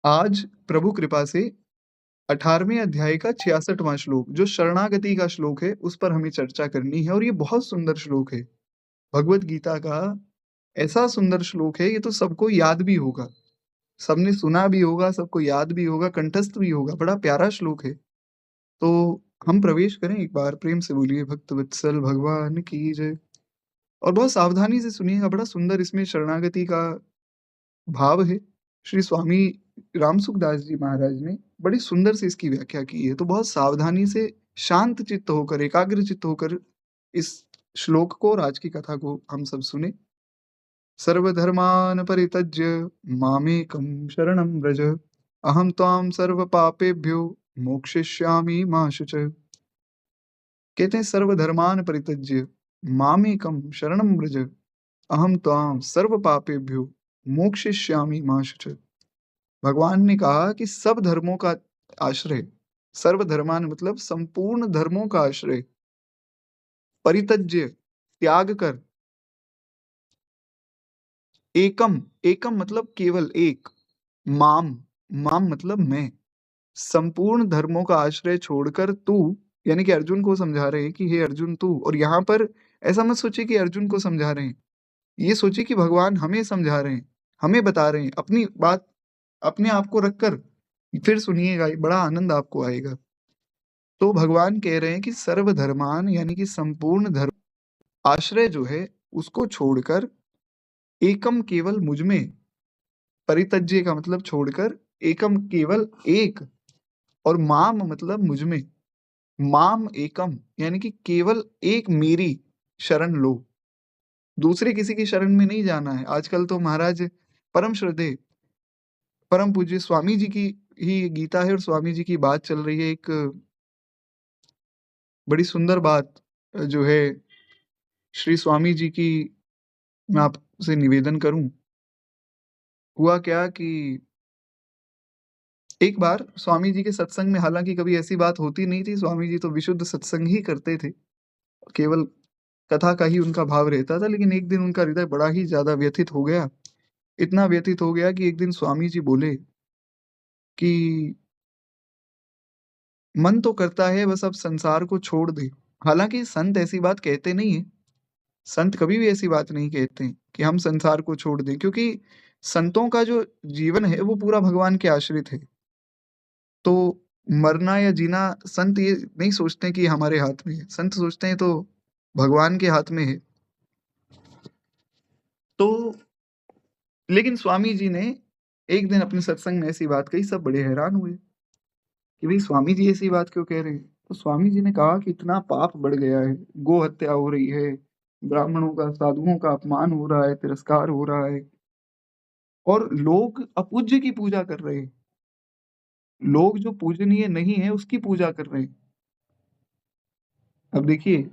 आज प्रभु कृपा से 18वें अध्याय का 66वां श्लोक, जो शरणागति का श्लोक है, उस पर हमें चर्चा करनी है और ये बहुत सुंदर श्लोक है। भगवत गीता का ऐसा सुंदर श्लोक है, ये तो सबको याद भी होगा। सबने सुना भी होगा, सबको याद भी होगा, कंठस्थ भी होगा। बड़ा प्यारा श्लोक है। तो हम प्रवेश करें एक बार, प्रेम से बोलिए भक्तवत्सल भगवान की जय। और बहुत सावधानी से सुनिएगा, बड़ा सुंदर इसमें शरणागति का भाव है। श्री स्वामी रामसुखदास जी महाराज ने बड़ी सुंदर से इसकी व्याख्या की है। तो बहुत सावधानी से शांत चित्त होकर, एकाग्र चित्त होकर इस श्लोक को और आज की कथा को हम सब सुने। सर्वधर्मान् परित्यज्य मामेकं शरणं व्रज, अहं त्वां सर्वपापेभ्यो मोक्षयिष्यामि मा शुचः। कहते हैं सर्वधर्मान् परित्यज्य मामेकं शरणं व्रज, अहं त्वां सर्वपापेभ्यो मोक्षयिष्यामि मा शुचः। भगवान ने कहा कि सब धर्मों का आश्रय, सर्वधर्मान मतलब संपूर्ण धर्मों का आश्रय, परित्यज्य त्याग कर, एकम, एकम मतलब केवल एक, माम, माम मतलब मैं, संपूर्ण धर्मों का आश्रय छोड़कर तू, यानी कि अर्जुन को समझा रहे हैं कि हे अर्जुन तू, और यहाँ पर ऐसा मत सोचिए कि अर्जुन को समझा रहे हैं, ये सोचिए कि भगवान हमें समझा रहे हैं, हमें बता रहे हैं, अपनी बात अपने आप को रखकर फिर सुनिएगा, बड़ा आनंद आपको आएगा। तो भगवान कह रहे हैं कि सर्वधर्मान यानी कि संपूर्ण धर्म आश्रय जो है उसको छोड़कर, एकम केवल मुझ में, परितज्य का मतलब छोड़कर, एकम केवल एक, और माम मतलब मुझ में, माम एकम यानी कि केवल एक मेरी शरण लो, दूसरे किसी की शरण में नहीं जाना है। आजकल तो महाराज परम श्रद्धेय परम पूज्य स्वामी जी की ही गीता है और स्वामी जी की बात चल रही है। एक बड़ी सुंदर बात जो है श्री स्वामी जी की, मैं आपसे निवेदन करूं। हुआ क्या कि एक बार स्वामी जी के सत्संग में, हालांकि कभी ऐसी बात होती नहीं थी, स्वामी जी तो विशुद्ध सत्संग ही करते थे, केवल कथा का ही उनका भाव रहता था, लेकिन एक दिन उनका हृदय बड़ा ही ज्यादा व्यथित हो गया। इतना व्यथित हो गया कि एक दिन स्वामी जी बोले कि मन तो करता है बस अब संसार को छोड़ दे। हालांकि संत ऐसी बात कहते नहीं है, संत कभी भी ऐसी बात नहीं कहते हैं कि हम संसार को छोड़ दें, क्योंकि संतों का जो जीवन है वो पूरा भगवान के आश्रित है। तो मरना या जीना संत ये नहीं सोचते कि ये हमारे हाथ में है, संत सोचते हैं तो भगवान के हाथ में है। तो लेकिन स्वामी जी ने एक दिन अपने सत्संग में ऐसी बात कही, सब बड़े हैरान हुए कि भाई स्वामी जी ऐसी बात क्यों कह रहे हैं। तो स्वामी जी ने कहा कि इतना पाप बढ़ गया है, गो हत्या हो रही है, ब्राह्मणों का, साधुओं का अपमान हो रहा है, तिरस्कार हो रहा है, और लोग अपूज्य की पूजा कर रहे हैं, लोग जो पूजनीय नहीं है उसकी पूजा कर रहे हैं। अब देखिए,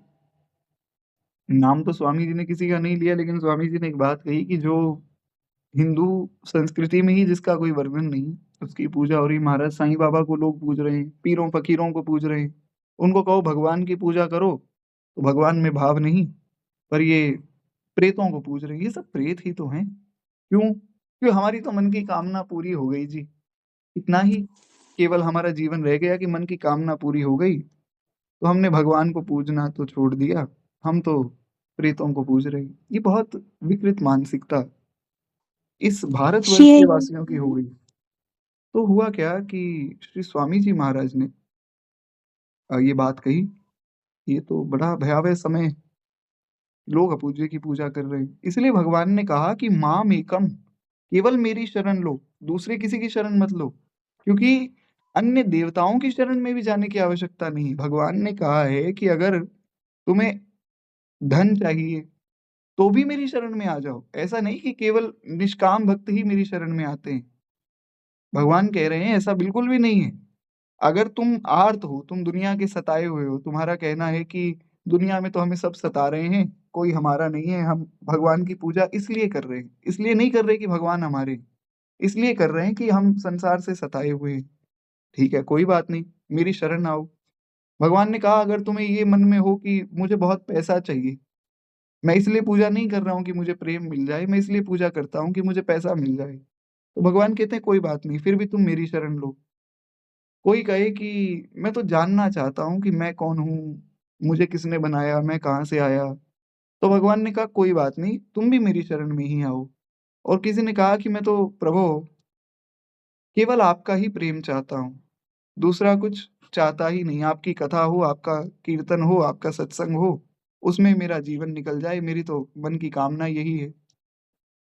नाम तो स्वामी जी ने किसी का नहीं लिया, लेकिन स्वामी जी ने एक बात कही कि जो हिंदू संस्कृति में ही जिसका कोई वर्णन नहीं, उसकी पूजा हो रही। महाराज साईं बाबा को लोग पूज रहे हैं, पीरों फकीरों को पूज रहे हैं, उनको कहो भगवान की पूजा करो तो भगवान में भाव नहीं, पर ये प्रेतों को पूज रहे हैं। ये सब प्रेत ही तो हैं। क्यों? क्यों? हमारी तो मन की कामना पूरी हो गई जी, इतना ही केवल हमारा जीवन रह गया कि मन की कामना पूरी हो गई, तो हमने भगवान को पूजना तो छोड़ दिया, हम तो प्रेतों को पूज रहे हैं। ये बहुत विकृत मानसिकता इस भारतवर्ष के श्री वासियों की हो गई। तो हुआ क्या कि श्री स्वामी जी महाराज ने ये बात कही, ये तो बड़ा भयावह समय है, लोग अपूज्य की पूजा कर रहे हैं। इसलिए भगवान ने कहा कि माम एकम, केवल मेरी शरण लो, दूसरे किसी की शरण मत लो, क्योंकि अन्य देवताओं की शरण में भी जाने की आवश्यकता नहीं। भगवान ने कहा है कि अगर तुम्हें धन चाहिए तो भी मेरी शरण में आ जाओ। ऐसा नहीं कि केवल निष्काम भक्त ही मेरी शरण में आते हैं। भगवान कह रहे हैं ऐसा बिल्कुल भी नहीं है। अगर तुम आर्त हो, तुम दुनिया के सताए हुए हो, तुम्हारा कहना है कि दुनिया में तो हमें सब सता रहे हैं, कोई हमारा नहीं है, हम भगवान की पूजा इसलिए कर रहे हैं, इसलिए नहीं कर रहे कि भगवान हमारे हैं, इसलिए कर रहे हैं कि हम संसार से सताए हुए हैं। ठीक है, कोई बात नहीं, मेरी शरण आओ। भगवान ने कहा अगर तुम्हें ये मन में हो कि मुझे बहुत पैसा चाहिए, मैं इसलिए पूजा नहीं कर रहा हूँ कि मुझे प्रेम मिल जाए, मैं इसलिए पूजा करता हूँ कि मुझे पैसा मिल जाए, तो भगवान कहते हैं कोई बात नहीं, फिर भी तुम मेरी शरण लो। कोई कहे कि मैं तो जानना चाहता हूँ कि मैं कौन हूँ, मुझे किसने बनाया, मैं कहाँ से आया। तो भगवान ने कहा कोई बात नहीं, तुम भी मेरी शरण में ही आओ। और किसी ने कहा कि मैं तो प्रभु केवल आपका ही प्रेम चाहता हूँ, दूसरा कुछ चाहता ही नहीं। आपकी कथा हो, आपका कीर्तन हो, आपका सत्संग हो, उसमें मेरा जीवन निकल जाए, मेरी तो मन की कामना यही है।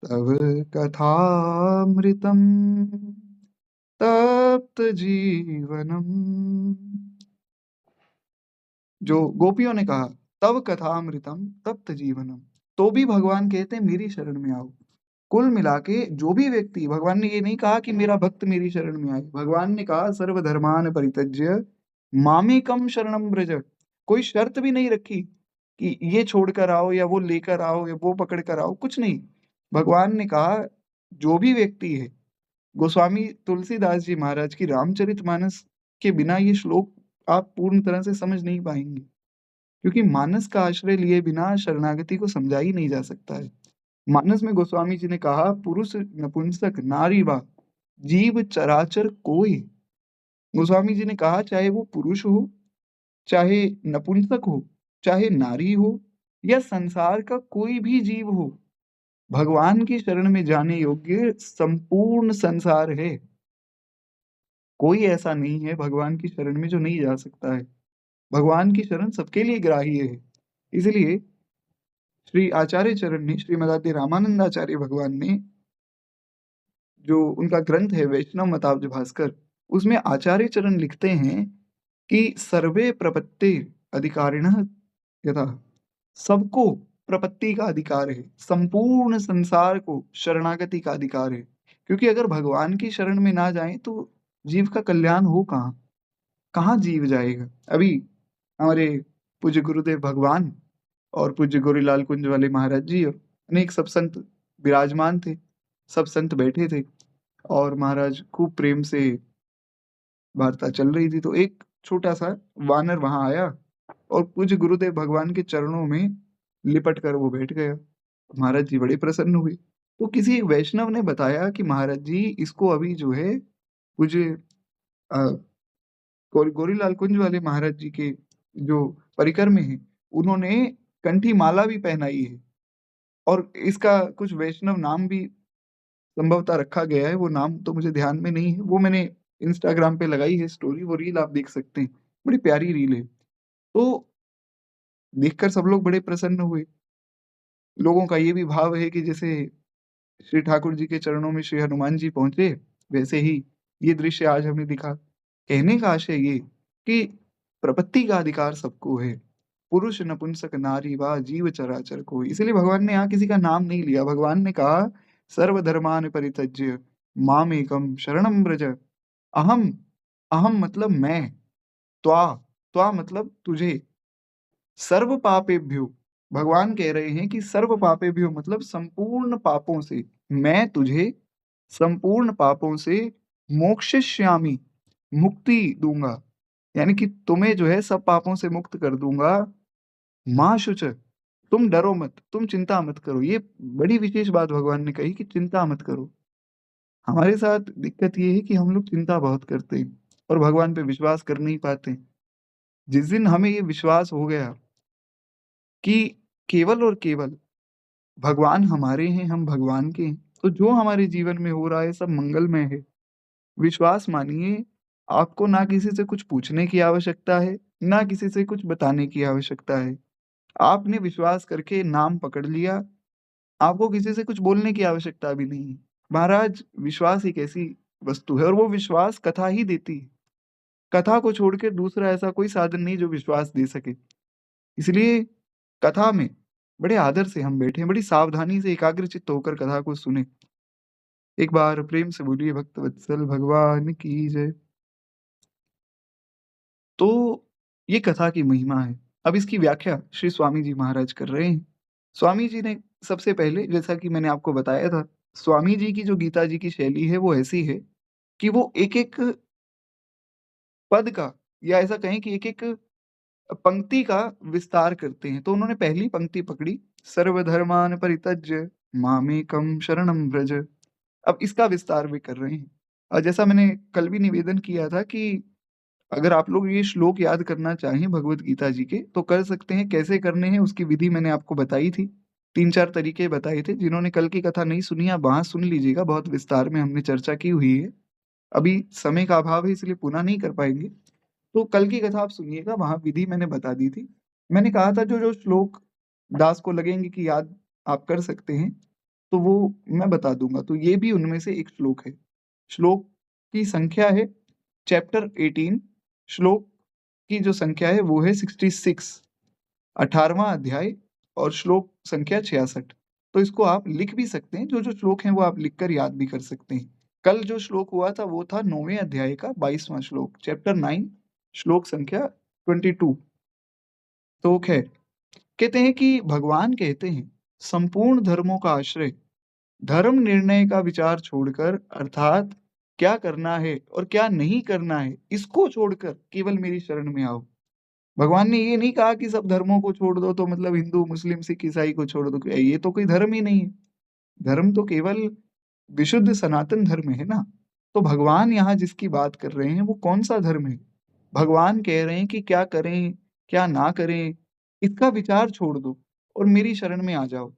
तव कथामृतम तप्त जीवनम। जो गोपियों ने कहा तव कथामृतम तप्त जीवनम, तो भी भगवान कहते हैं मेरी शरण में आओ। कुल मिला के जो भी व्यक्ति, भगवान ने ये नहीं कहा कि मेरा भक्त मेरी शरण में आए, भगवान ने कहा सर्वधर्मान परित्यज्य मामेकम शरणम ब्रज। कोई शर्त भी नहीं रखी कि ये छोड़कर आओ या वो लेकर आओ या वो पकड़ कर आओ, कुछ नहीं। भगवान ने कहा जो भी व्यक्ति है, गोस्वामी तुलसीदास जी महाराज की रामचरितमानस के बिना ये श्लोक आप पूर्ण तरह से समझ नहीं पाएंगे, क्योंकि मानस का आश्रय लिए बिना शरणागति को समझा ही नहीं जा सकता है। मानस में गोस्वामी जी ने कहा पुरुष नपुंसक नारी वा जीव चराचर कोई। गोस्वामी जी ने कहा चाहे वो पुरुष हो, चाहे नपुंसक हो, चाहे नारी हो, या संसार का कोई भी जीव हो, भगवान की शरण में जाने योग्य संपूर्ण संसार है। कोई ऐसा नहीं है भगवान की शरण में जो नहीं जा सकता है। भगवान की शरण सबके लिए ग्राह्य है। इसलिए श्री आचार्य चरण ने, श्रीमदादि रामानंदाचार्य भगवान ने, जो उनका ग्रंथ है वैष्णव मताब्ज भास्कर, उसमें आचार्य चरण लिखते हैं कि सर्वे प्रपत्ति अधिकारिणः यथा, सबको प्रपत्ति का अधिकार है, संपूर्ण संसार को शरणागति का अधिकार है। क्योंकि अगर भगवान की शरण में ना जाए तो जीव का कल्याण हो कहाँ, कहाँ जीव जाएगा। अभी हमारे पूज्य गुरुदेव भगवान और पूज्य गोरीलाल कुंज वाले महाराज जी और अनेक सब संत विराजमान थे, सब संत बैठे थे, और महाराज खूब प्रेम से वार्ता चल रही थी। तो एक छोटा सा वानर वहां आया और पूज्य गुरुदेव भगवान के चरणों में लिपट कर वो बैठ गया। महाराज जी बड़े प्रसन्न हुए। तो किसी एक वैष्णव ने बताया कि महाराज जी इसको अभी जो है पूज्य अ, गोरीलाल कुंज वाले महाराज जी के जो परिकर में है, उन्होंने कंठी माला भी पहनाई है, और इसका कुछ वैष्णव नाम भी संभवतः रखा गया है। वो नाम तो मुझे ध्यान में नहीं है, वो मैंने इंस्टाग्राम पे लगाई है स्टोरी, वो रील आप देख सकते हैं, बड़ी प्यारी रील है। तो देखकर सब लोग बड़े प्रसन्न हुए। लोगों का ये भी भाव है कि जैसे श्री ठाकुर जी के चरणों में श्री हनुमान जी पहुंचे, वैसे ही ये दृश्य आज हमें दिखा। कहने का आशय ये कि प्रपत्ति का अधिकार सबको है, पुरुष नपुंसक नारी वा जीव चराचर को। इसलिए भगवान ने यहाँ किसी का नाम नहीं लिया, भगवान ने कहा सर्वधर्मान परित्यज्य माम एकम शरणम ब्रज। अहम, अहम मतलब मैं, त्वा, त्वा मतलब तुझे, सर्व पापेभ्यो, भगवान कह रहे हैं कि सर्व पापेभ्यो मतलब संपूर्ण पापों से मैं तुझे, संपूर्ण पापों से मोक्षयिष्यामि, मुक्ति दूंगा, यानी कि तुम्हें जो है सब पापों से मुक्त कर दूंगा। माँ शुच, तुम डरो मत, तुम चिंता मत करो। ये बड़ी विशेष बात भगवान ने कही कि चिंता मत करो। हमारे साथ दिक्कत ये है कि हम लोग चिंता बहुत करते हैं और भगवान पे विश्वास कर नहीं पाते। जिस दिन हमें ये विश्वास हो गया कि केवल और केवल भगवान हमारे हैं, हम भगवान के हैं, तो जो हमारे जीवन में हो रहा है सब मंगलमय है। विश्वास मानिए, आपको ना किसी से कुछ पूछने की आवश्यकता है, ना किसी से कुछ बताने की आवश्यकता है। आपने विश्वास करके नाम पकड़ लिया, आपको किसी से कुछ बोलने की आवश्यकता भी नहीं है। महाराज विश्वास एक ऐसी वस्तु है, और वो विश्वास कथा ही देती है। कथा को छोड़कर दूसरा ऐसा कोई साधन नहीं जो विश्वास दे सके। इसलिए कथा में बड़े आदर से हम बैठे, बड़ी सावधानी से एकाग्रचित्त होकर कथा को सुने। एक बार प्रेम से बोलिए भक्त वत्सल भगवान की जय। तो ये कथा की महिमा है। अब इसकी व्याख्या श्री स्वामी जी महाराज कर रहे हैं। स्वामी जी ने सबसे पहले, जैसा कि मैंने आपको बताया था, स्वामी जी की जो गीता जी की शैली है वो ऐसी है कि वो एक एक पद का, या ऐसा कहें कि एक एक पंक्ति का विस्तार करते हैं। तो उन्होंने पहली पंक्ति पकड़ी, सर्वधर्मान परित्यज्य मामेकम शरणम व्रज। अब इसका विस्तार वे कर रहे हैं। जैसा मैंने कल भी निवेदन किया था कि अगर आप लोग ये श्लोक याद करना चाहें भगवत गीता जी के, तो कर सकते हैं। कैसे करने हैं उसकी विधि मैंने आपको बताई थी। 3-4 तरीके बताए थे। जिन्होंने कल की कथा नहीं सुनी, आप वहाँ सुन लीजिएगा, बहुत विस्तार में हमने चर्चा की हुई है। अभी समय का अभाव है इसलिए पुनः नहीं कर पाएँगे। तो कल की कथा आप सुनिएगा, वहाँ विधि मैंने बता दी थी। मैंने कहा था जो-जो श्लोक दास को लगेंगे कि याद आप कर सकते हैं, तो वो मैं बता दूँगा। तो ये भी उनमें से एक श्लोक है। श्लोक की संख्या है चैप्टर 18, श्लोक की जो संख्या है वो है 66, 18वाँ अध्याय और श्लोक संख्या 66। तो इसको आप लिख भी सकते हैं, जो-जो श्लोक हैं वो आप लिख कर याद भी कर सकते हैं। कल जो श्लोक हुआ था वो था 9वें अध्याय का 22वाँ श्लोक, चैप्टर 9, श्लोक संख्या 22। तो खैर, कहते हैं कि भगवान कहते हैं, संपूर्ण धर्मों का आश्रय धर्म निर्णय का विचार छोड़कर, अर्थात क्या करना है और क्या नहीं करना है, इसको छोड़कर केवल मेरी शरण में आओ। भगवान ने ये नहीं कहा कि सब धर्मों को छोड़ दो, तो मतलब हिंदू, मुस्लिम, सिख, ईसाई को छोड़ दो। ये तो कोई धर्म ही नहीं है। धर्म तो केवल विशुद्ध सनातन धर्म है ना। तो भगवान यहाँ जिसकी बात कर रहे हैं वो कौन-सा धर्म है? भगवान कह रहे हैं कि क्या करें, क्या ना करें, इसका विचार छोड़ दो और मेरी शरण में आ जाओ।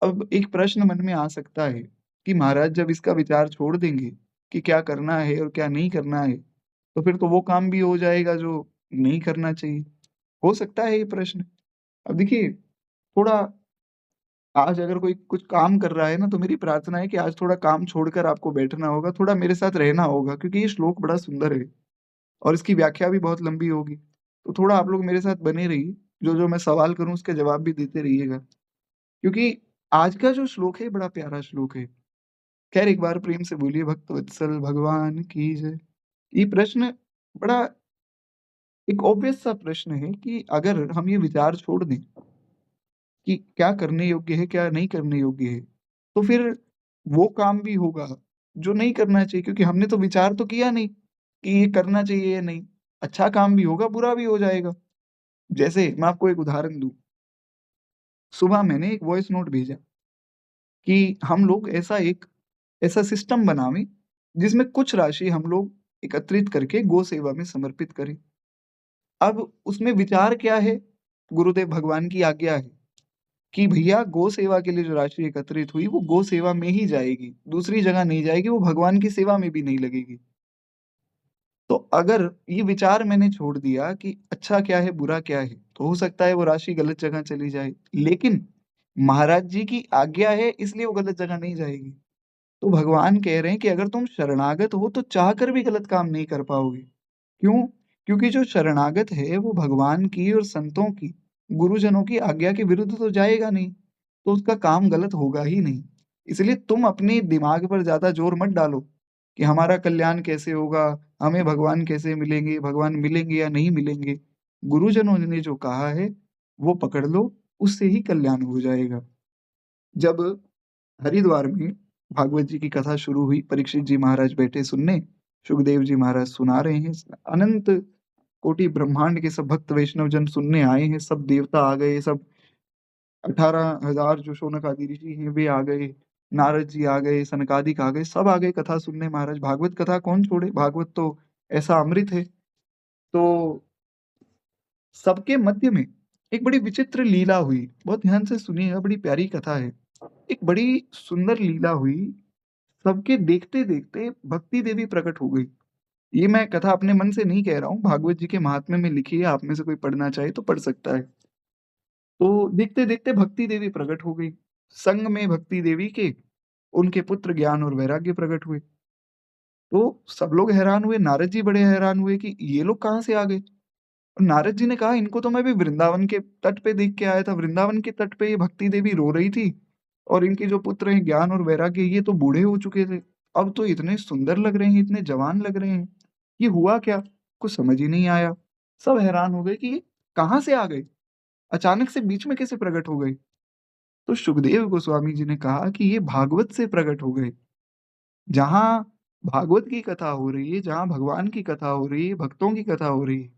अब एक प्रश्न मन में आ सकता है कि महाराज जब इसका विचार छोड़ देंगे कि क्या करना है और क्या नहीं करना है, तो फिर तो वो काम भी हो जाएगा जो नहीं करना चाहिए। हो सकता है ये प्रश्न। अब देखिए, थोड़ा आज अगर कोई कुछ काम कर रहा है ना, तो मेरी प्रार्थना है कि आज थोड़ा काम छोड़कर आपको बैठना होगा, थोड़ा मेरे साथ रहना होगा, क्योंकि ये श्लोक बड़ा सुंदर है और इसकी व्याख्या भी बहुत लंबी होगी। तो थोड़ा आप लोग मेरे साथ बने रहिए, जो-जो मैं सवाल करूँ उसके जवाब भी देते रहिएगा। क्योंकि आज का जो श्लोक है बड़ा प्यारा श्लोक है। खैर एक बार प्रेम से बोलिए भक्तवत्सल भगवान की जय। ये प्रश्न बड़ा एक ऑब्वियस सा प्रश्न है कि अगर हम ये विचार छोड़ दें कि क्या करने योग्य है, क्या नहीं करने योग्य है, तो फिर वो काम भी होगा जो नहीं करना चाहिए, क्योंकि हमने तो विचार तो किया नहीं कि ये करना चाहिए या नहीं। अच्छा काम भी होगा, बुरा भी हो जाएगा। जैसे मैं आपको एक उदाहरण दूँ, सुबह मैंने एक वॉइस नोट भेजा कि हम लोग ऐसा सिस्टम बनावें जिसमें कुछ राशि हम लोग एकत्रित करके गौ सेवा में समर्पित करें। अब उसमें विचार क्या है? गुरुदेव भगवान की आज्ञा है कि भैया गौ सेवा के लिए जो राशि एकत्रित हुई वो गौ सेवा में ही जाएगी, दूसरी जगह नहीं जाएगी, वो भगवान की सेवा में भी नहीं लगेगी। तो अगर ये विचार मैंने छोड़ दिया कि अच्छा क्या है, बुरा क्या है, तो हो सकता है वो राशि गलत जगह चली जाए। लेकिन महाराज जी की आज्ञा है इसलिए वो गलत जगह नहीं जाएगी। तो भगवान कह रहे हैं कि अगर तुम शरणागत हो तो चाहकर भी गलत काम नहीं कर पाओगे। क्यों? क्योंकि जो शरणागत है वो भगवान की और संतों की, गुरुजनों की आज्ञा के विरुद्ध तो जाएगा नहीं, तो उसका काम गलत होगा ही नहीं। इसलिए तुम अपने दिमाग पर ज़्यादा जोर मत डालो कि हमारा कल्याण कैसे होगा, हमें भगवान कैसे मिलेंगे, भगवान मिलेंगे या नहीं मिलेंगे। गुरुजनों ने जो कहा है वो पकड़ लो, उससे ही कल्याण हो जाएगा। जब हरिद्वार में भागवत जी की कथा शुरू हुई, परीक्षित जी महाराज बैठे सुनने, सुखदेव जी महाराज सुना रहे हैं, अनंत कोटि ब्रह्मांड के सब भक्त वैष्णव जन सुनने आए हैं, सब देवता आ गए, सब 18,000 जो शौनक आदि ऋषि हैं वे आ गए, नारद जी आ गए, सनकादिक आ गए, सब आ गए कथा सुनने महाराज। भागवत कथा कौन छोड़े, भागवत तो ऐसा अमृत है। तो सबके मध्य में एक बड़ी विचित्र लीला हुई, बहुत ध्यान से सुनिएगा, बड़ी प्यारी कथा है। एक बड़ी सुंदर लीला हुई, सबके देखते-देखते भक्ति देवी प्रकट हो गई। ये मैं कथा अपने मन से नहीं कह रहा हूँ, भागवत जी के महात्म्य में लिखी है, आप में से कोई पढ़ना चाहे तो पढ़ सकता है। तो देखते-देखते भक्ति देवी प्रकट हो गई। संग में भक्ति देवी के उनके पुत्र ज्ञान और वैराग्य प्रकट हुए। तो सब लोग हैरान हुए, नारद जी बड़े हैरान हुए कि ये लोग कहाँ से आ गए? और नारद जी ने कहा इनको तो मैं अभी वृंदावन के तट पे देख के आया था। वृंदावन के तट पे ये भक्ति देवी रो रही थी और इनके जो पुत्र हैं ज्ञान और वैराग्य, ये तो बूढ़े हो चुके थे। अब तो इतने सुंदर लग रहे हैं, इतने जवान लग रहे हैं। ये हुआ क्या? कुछ समझ ही नहीं आया। सब हैरान हो गए कि ये कहाँ से आ गए? अचानक से बीच में कैसे प्रकट हो गए? तो सुखदेव गोस्वामी जी ने कहा कि ये भागवत से प्रकट हो गए। जहाँ भागवत की कथा हो रही है, जहाँ भगवान की कथा हो रही है, भक्तों की कथा हो रही है,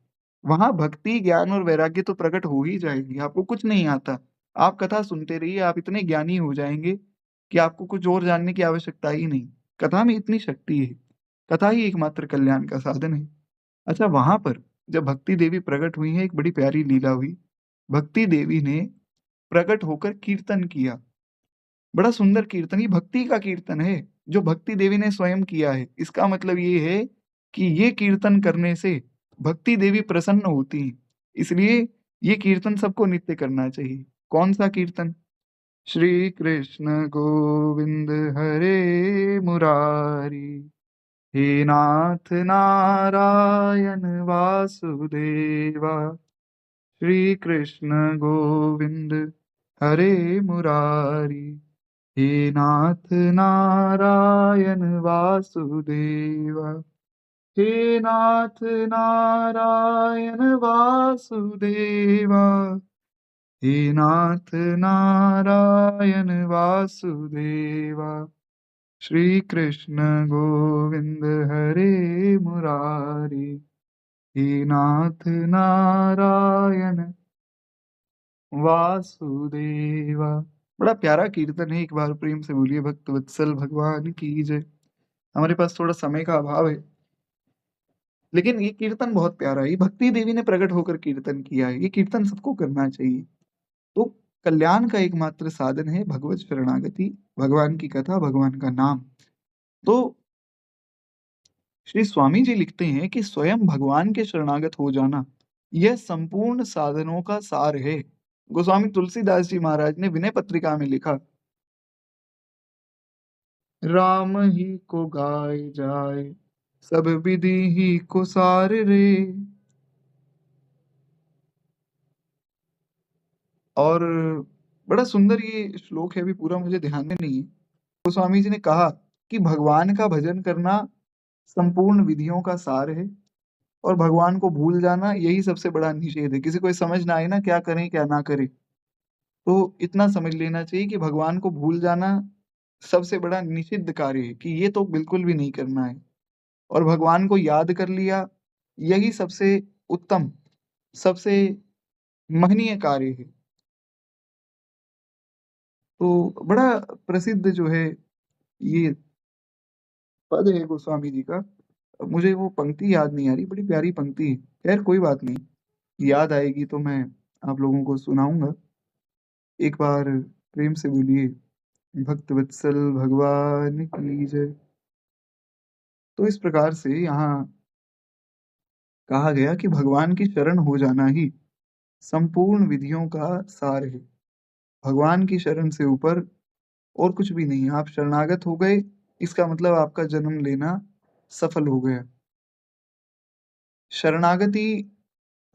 वहाँ भक्ति, ज्ञान और वैराग्य तो प्रकट हो ही जाएगी। आपको कुछ नहीं आता। आप कथा सुनते रहिए, आप इतने ज्ञानी हो जाएँगे कि आपको कुछ और जानने की आवश्यकता ही नहीं। कथा में इतनी शक्ति है। कथा ही एकमात्र कल्याण का साधन है। अच्छा, वहाँ पर जब भक्ति देवी प्रकट हुई हैं, एक बड़ी प्यारी लीला हुई। भक्ति देवी ने प्रकट होकर कीर्तन किया। बड़ा सुंदर कीर्तन, ये भक्ति का कीर्तन है, जो भक्ति देवी ने स्वयं किया है। इसका मतलब ये है कि ये कीर्तन करने से भक्ति देवी प्रसन्न होती हैं। इसलिए ये कीर्तन सबको नित्य करना चाहिए। कौन-सा कीर्तन? श्री कृष्ण गोविंद हरे मुरारी, हे नाथ नारायण वासुदेवा। श्री कृष्ण गोविंद हरे मुरारी, हे नाथ नारायण वासुदेवा। हे नाथ नारायण वासुदेवा, हे नाथ नारायण वासुदेवा। श्री कृष्ण गोविंद हरे मुरारी, हे नाथ नारायण वासुदेवा। बड़ा प्यारा कीर्तन है, एक बार प्रेम से बोलिए भक्त वत्सल भगवान की जय। हमारे पास थोड़ा समय का अभाव है, लेकिन ये कीर्तन बहुत प्यारा है। ये भक्ति देवी ने प्रकट होकर कीर्तन किया है। ये कीर्तन सबको करना चाहिए। तो कल्याण का एकमात्र साधन है भगवत शरणागति, भगवान की कथा, भगवान का नाम। तो श्री स्वामी जी लिखते हैं कि स्वयं भगवान के शरणागत हो जाना, यह संपूर्ण साधनों का सार है। गोस्वामी तुलसीदास जी महाराज ने विनय पत्रिका में लिखा, राम ही को गाय जाए, सब विधि ही को सार रे। और बड़ा सुंदर ये श्लोक है, अभी पूरा मुझे ध्यान में नहीं है। गोस्वामी जी ने कहा कि भगवान का भजन करना संपूर्ण विधियों का सार है, और भगवान को भूल जाना यही सबसे बड़ा निषेध है। किसी को ये समझ ना आए ना क्या करें क्या ना करें, तो इतना समझ लेना चाहिए कि भगवान को भूल जाना सबसे बड़ा निषिद्ध कार्य है, कि ये तो बिल्कुल भी नहीं करना है। और भगवान को याद कर लिया, यही सबसे उत्तम, सबसे महनीय कार्य है। तो बड़ा प्रसिद्ध जो है ये पद है गोस्वामी जी का। मुझे वो पंक्ति याद नहीं आ रही, बड़ी प्यारी पंक्ति है। खैर कोई बात नहीं, याद आएगी तो मैं आप लोगों को सुनाऊंगा। एक बार प्रेम से बोलिए भक्त वत्सल भगवान की जय। तो इस प्रकार से यहाँ कहा गया कि भगवान की शरण हो जाना ही संपूर्ण विधियों का सार है। भगवान की शरण से ऊपर और कुछ भी नहीं है। आप शरणागत हो गए, इसका मतलब आपका जन्म लेना सफल हो गया। शरणागति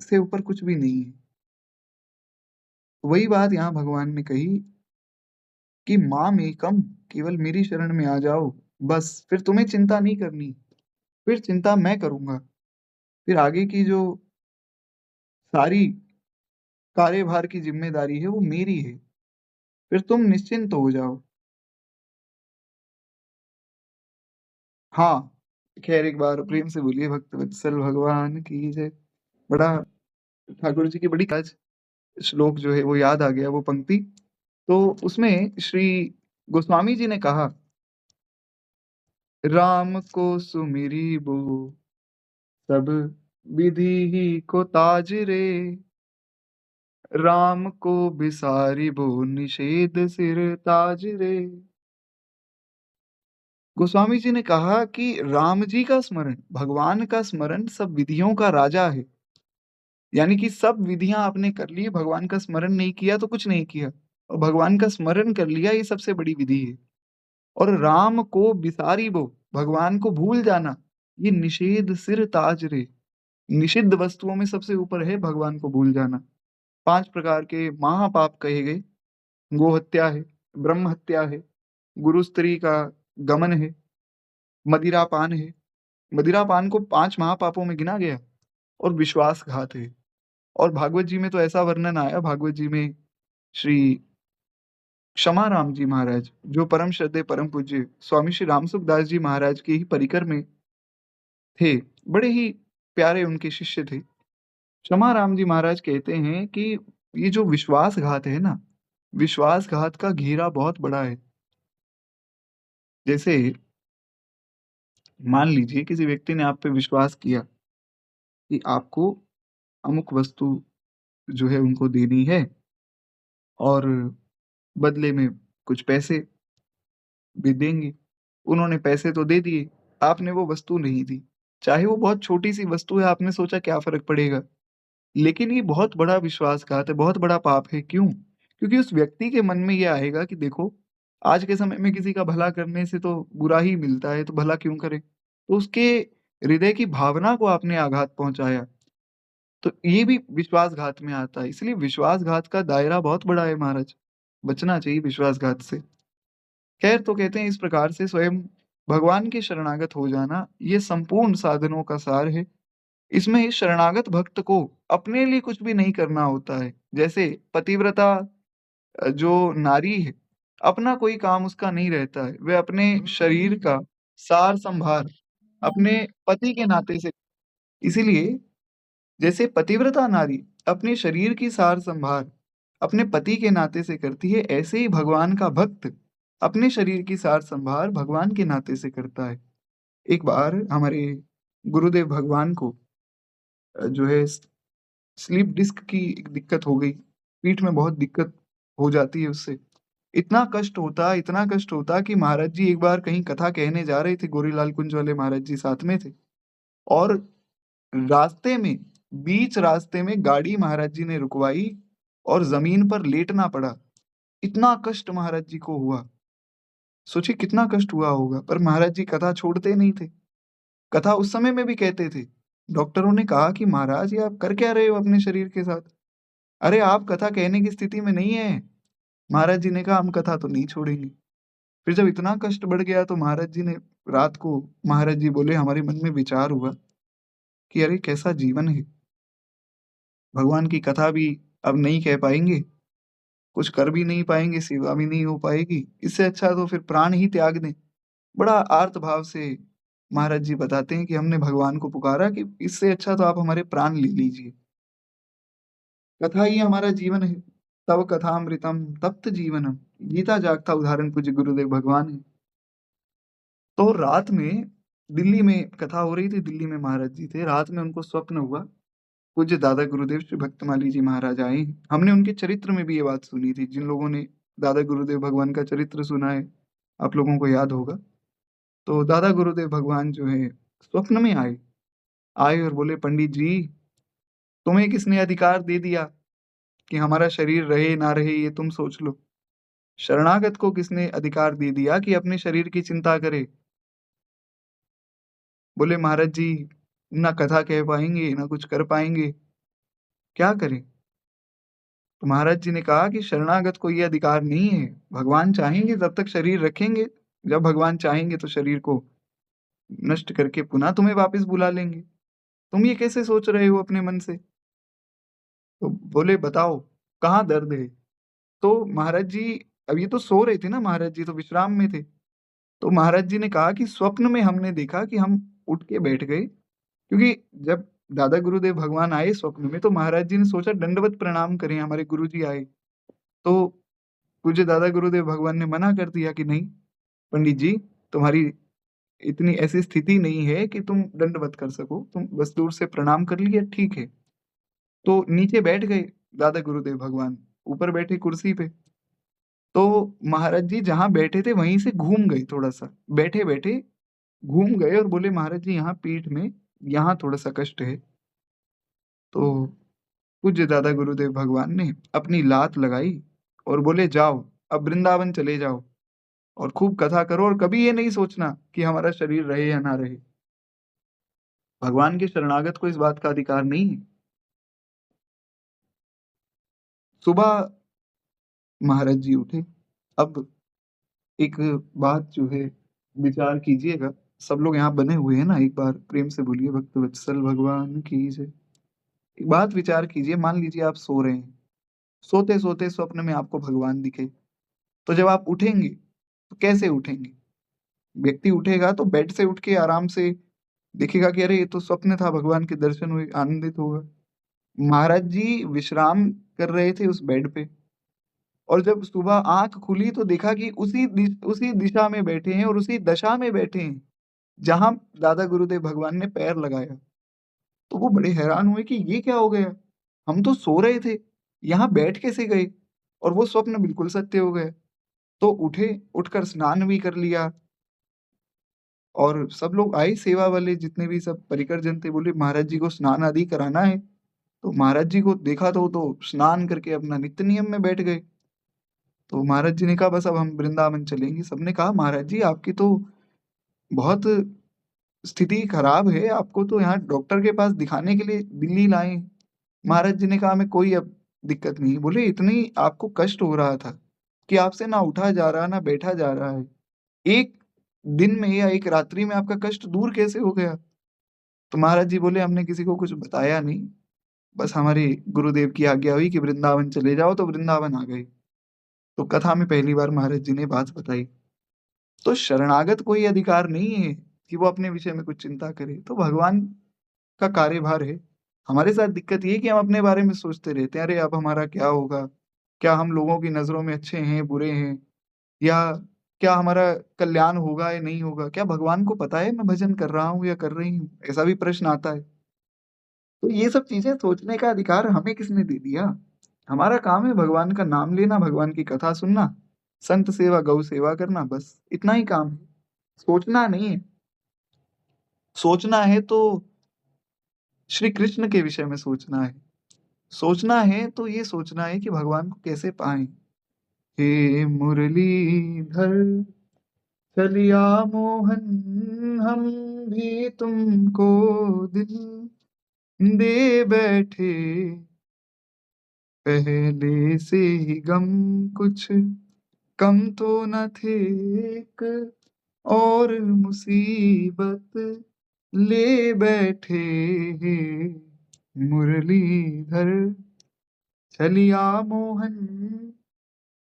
से ऊपर कुछ भी नहीं है। वही बात यहाँ भगवान ने कही कि माम एकम, केवल मेरी शरण में आ जाओ, बस फिर तुम्हें चिंता नहीं करनी, फिर चिंता मैं करूंगा। फिर आगे की जो सारी कार्यभार की जिम्मेदारी है वो मेरी है, फिर तुम निश्चिंत हो जाओ। हाँ, खैर एक बार प्रेम से बोलिए भक्त वत्सल भगवान की जय। बड़ा ठाकुर जी की बड़ी आज श्लोक जो है वो याद आ गया, वो पंक्ति। तो उसमें श्री गोस्वामी जी ने कहा, राम को सुमिरी बो, सब विधि ही को ताज रे। राम को बिसारी बो, निषेध सिर ताज रे। गोस्वामी जी ने कहा कि राम जी का स्मरण, भगवान का स्मरण सब विधियों का राजा है। यानी कि सब विधियां आपने कर ली, भगवान का स्मरण नहीं किया तो कुछ नहीं किया, और भगवान का स्मरण कर लिया ये सबसे बड़ी विधि है। और राम को बिसारी बो, भगवान को भूल जाना, ये निषेध सिर ताज रे। निषिद्ध वस्तुओं में सबसे ऊपर है भगवान को भूल जाना। 5 प्रकार के महापाप कहे गए, गो हत्या है, ब्रह्म हत्या है, गुरु स्त्री का गमन है, मदिरापान है। मदिरापान को 5 महापापों में गिना गया, और विश्वासघात है। और भागवत जी में तो ऐसा वर्णन आया, भागवत जी में श्री क्षमा राम जी महाराज, जो परम श्रद्धेय परम पूज्य स्वामी श्री रामसुखदास जी महाराज के ही परिकर में थे, बड़े ही प्यारे उनके शिष्य थे। क्षमा राम जी महाराज कहते हैं कि ये जो विश्वासघात है ना, विश्वासघात का घेरा बहुत बड़ा है। जैसे मान लीजिए किसी व्यक्ति ने आप पे विश्वास किया कि आपको अमुक वस्तु जो है उनको देनी है और बदले में कुछ पैसे भी देंगे। उन्होंने पैसे तो दे दिए, आपने वो वस्तु नहीं दी। चाहे वो बहुत छोटी-सी वस्तु है, आपने सोचा क्या फ़र्क पड़ेगा? लेकिन ये बहुत बड़ा विश्वासघात है, बहुत बड़ा पाप है। क्यों? क्योंकि उस व्यक्ति के मन में ये आएगा कि देखो, आज के समय में किसी का भला करने से तो बुरा ही मिलता है, तो भला क्यों करें? तो उसके हृदय की भावना को आपने आघात पहुँचाया, तो ये भी विश्वासघात में आता है। इसलिए विश्वासघात का दायरा बहुत बड़ा है महाराज, बचना चाहिए विश्वासघात से। खैर तो कहते हैं इस प्रकार से स्वयं भगवान के शरणागत हो जाना, ये संपूर्ण साधनों का सार है। इसमें इस शरणागत भक्त को अपने लिए कुछ भी नहीं करना होता है। जैसे पतिव्रता जो नारी है, अपना कोई काम उसका नहीं रहता है। वह अपने शरीर का सार-संभार अपने पति के नाते से इसीलिए जैसे पतिव्रता नारी अपने शरीर की सार-संभार अपने पति के नाते से करती है, ऐसे ही भगवान का भक्त अपने शरीर की सार-संभार भगवान के नाते से करता है। एक बार हमारे गुरुदेव भगवान को जो है स्लीप डिस्क की एक दिक्कत हो गई। पीठ में बहुत दिक्कत हो जाती है उससे। इतना कष्ट होता कि महाराज जी एक बार कहीं कथा कहने जा रहे थे, गोरीलाल कुंज वाले महाराज जी साथ में थे और रास्ते में बीच रास्ते में गाड़ी महाराज जी ने रुकवाई और ज़मीन पर लेटना पड़ा। इतना कष्ट महाराज जी को हुआ। सोचिए कितना कष्ट हुआ होगा, पर महाराज जी कथा छोड़ते नहीं थे। कथा उस समय में भी कहते थे। डॉक्टरों ने कहा कि महाराज ये आप कर क्या रहे हो अपने शरीर के साथ? अरे आप कथा कहने की स्थिति में नहीं हैं। महाराज जी ने कहा हम कथा तो नहीं छोड़ेंगे। फिर जब इतना कष्ट बढ़ गया तो महाराज जी ने रात को महाराज जी बोले हमारे मन में विचार हुआ कि अरे कैसा जीवन है। भगवान की कथा भी अब नहीं कह पाएँगे, कुछ कर भी नहीं पाएँगे, सेवा भी नहीं हो पाएगी। इससे अच्छा तो फिर प्राण ही त्याग दें। बड़ा आर्त भाव से महाराज जी बताते हैं कि हमने भगवान को पुकारा कि इससे अच्छा तो आप हमारे प्राण ले लीजिए। कथा ही हमारा जीवन है। तव कथामृतम तप्त जीवनम। गीता जागता उदाहरण पूज्य गुरुदेव भगवान है। तो रात में दिल्ली में कथा हो रही थी, दिल्ली में महाराज जी थे। रात में उनको स्वप्न हुआ, पूज्य दादा गुरुदेव श्री भक्तमाली जी महाराज आए हैं। हमने उनके चरित्र में भी ये बात सुनी थी। जिन लोगों ने दादा गुरुदेव भगवान का चरित्र सुना है, आप लोगों को याद होगा। तो दादा गुरुदेव भगवान जो है स्वप्न में आए। आए और बोले पंडित जी, तुम्हें किसने अधिकार दे दिया कि हमारा शरीर रहे ना रहे ये तुम सोच लो। शरणागत को किसने अधिकार दे दिया कि अपने शरीर की चिंता करे? बोले महाराज जी, ना कथा कह पाएँगे, ना कुछ कर पाएँगे, क्या करें? तो महाराज जी ने कहा कि शरणागत को ये अधिकार नहीं है। भगवान चाहेंगे तब तक शरीर रखेंगे, जब भगवान चाहेंगे तो शरीर को नष्ट करके पुनः तुम्हें वापस बुला लेंगे। तुम ये कैसे सोच रहे हो अपने मन से? तो बोले बताओ, कहाँ दर्द है? तो महाराज जी अब ये तो सो रहे थे ना, महाराज जी तो विश्राम में थे। तो महाराज जी ने कहा कि स्वप्न में हमने देखा कि हम उठ के बैठ गए, क्योंकि जब दादा गुरुदेव भगवान आए स्वप्न में तो महाराज जी ने सोचा दंडवत प्रणाम करें, हमारे गुरुजी आए। तो पूज्य दादा गुरुदेव भगवान ने मना कर दिया कि नहीं, पंडित जी तुम्हारी इतनी ऐसी स्थिति नहीं है कि तुम दंडवत कर सको, तुम बस दूर से प्रणाम कर लिया ठीक है। तो नीचे बैठ गए दादा गुरुदेव भगवान, ऊपर बैठे कुर्सी पे। तो महाराज जी जहाँ बैठे थे वहीं से घूम गए थोड़ा-सा, बैठे-बैठे घूम गए और बोले महाराज जी यहाँ पीठ में, यहाँ थोड़ा-सा कष्ट है। तो पूज्य दादा गुरुदेव भगवान ने अपनी लात लगाई और बोले जाओ, अब वृंदावन चले जाओ और खूब कथा करो और कभी ये नहीं सोचना कि हमारा शरीर रहे या ना रहे। भगवान के शरणागत को इस बात का अधिकार नहीं है। सुबह महाराज जी उठे। अब एक बात जो है विचार कीजिएगा, सब लोग यहाँ बने हुए हैं ना, एक बार प्रेम से बोलिए भक्त वत्सल भगवान की जय। एक बात विचार कीजिए, मान लीजिए आप सो रहे हैं, सोते-सोते स्वप्न में आपको भगवान दिखे, तो जब आप उठेंगे, तो कैसे उठेंगे? व्यक्ति उठेगा तो बेड से उठ के आराम से देखेगा कि अरे ये तो स्वप्न था, भगवान के दर्शन हुए, आनंदित होगा। महाराज जी विश्राम कर रहे थे उस बेड पे और जब सुबह आँख खुली तो देखा कि उसी दिशा में बैठे हैं और उसी दशा में बैठे हैं, जहाँ दादा गुरुदेव भगवान ने पैर लगाया। तो वो बड़े हैरान हुए कि ये क्या हो गया? हम तो सो रहे थे, यहाँ बैठ कैसे गए? और वो स्वप्न बिल्कुल सत्य हो गया। तो उठे, उठकर स्नान भी कर लिया और सब लोग आए सेवा वाले जितने भी सब परिकर-जन थे, बोले महाराज जी को स्नान आदि कराना है। तो महाराज जी को देखा तो वो तो स्नान करके अपना नित्य नियम में बैठ गए। तो महाराज जी ने कहा बस अब हम वृंदावन चलेंगे। सबने कहा महाराज जी आपकी तो बहुत स्थिति खराब है, आपको तो यहाँ डॉक्टर के पास दिखाने के लिए दिल्ली लाए हैं। महाराज जी ने कहा हमें कोई अब दिक्कत नहीं। बोले इतनी आपको कष्ट हो रहा था कि आपसे ना उठा जा रहा, ना बैठा जा रहा है। एक दिन में या एक रात्रि में आपका कष्ट दूर कैसे हो गया? तो महाराज जी बोले हमने किसी को कुछ बताया नहीं, बस हमारे गुरुदेव की आज्ञा हुई कि वृंदावन चले जाओ तो वृंदावन आ गए। तो कथा में पहली बार महाराज जी ने बात बताई। तो शरणागत को ये अधिकार नहीं है कि वो अपने विषय में कुछ चिंता करे, तो भगवान का कार्यभार है। हमारे साथ दिक्कत ये है कि हम अपने बारे में सोचते रहते हैं, अरे अब हमारा क्या होगा? क्या हम लोगों की नज़रों में अच्छे हैं, बुरे हैं? या क्या हमारा कल्याण होगा या नहीं होगा? क्या भगवान को पता है मैं भजन कर रहा हूँ या कर रही हूँ? ऐसा भी प्रश्न आता है। तो ये सब चीज़ें सोचने का अधिकार हमें किसने दे दिया? हमारा काम है भगवान का नाम लेना, भगवान की कथा सुनना, संत सेवा, गौ सेवा करना, बस इतना ही काम है। सोचना नहीं है। सोचना है तो श्री कृष्ण के विषय में सोचना है। सोचना है तो ये सोचना है कि भगवान को कैसे पाएँ। हे मुरलीधर चलिया मोहन हम भी तुमको दिल दे बैठे पहले से ही गम कुछ कम तो न थे एक और मुसीबत ले बैठे मुरलीधर चलिया मोहन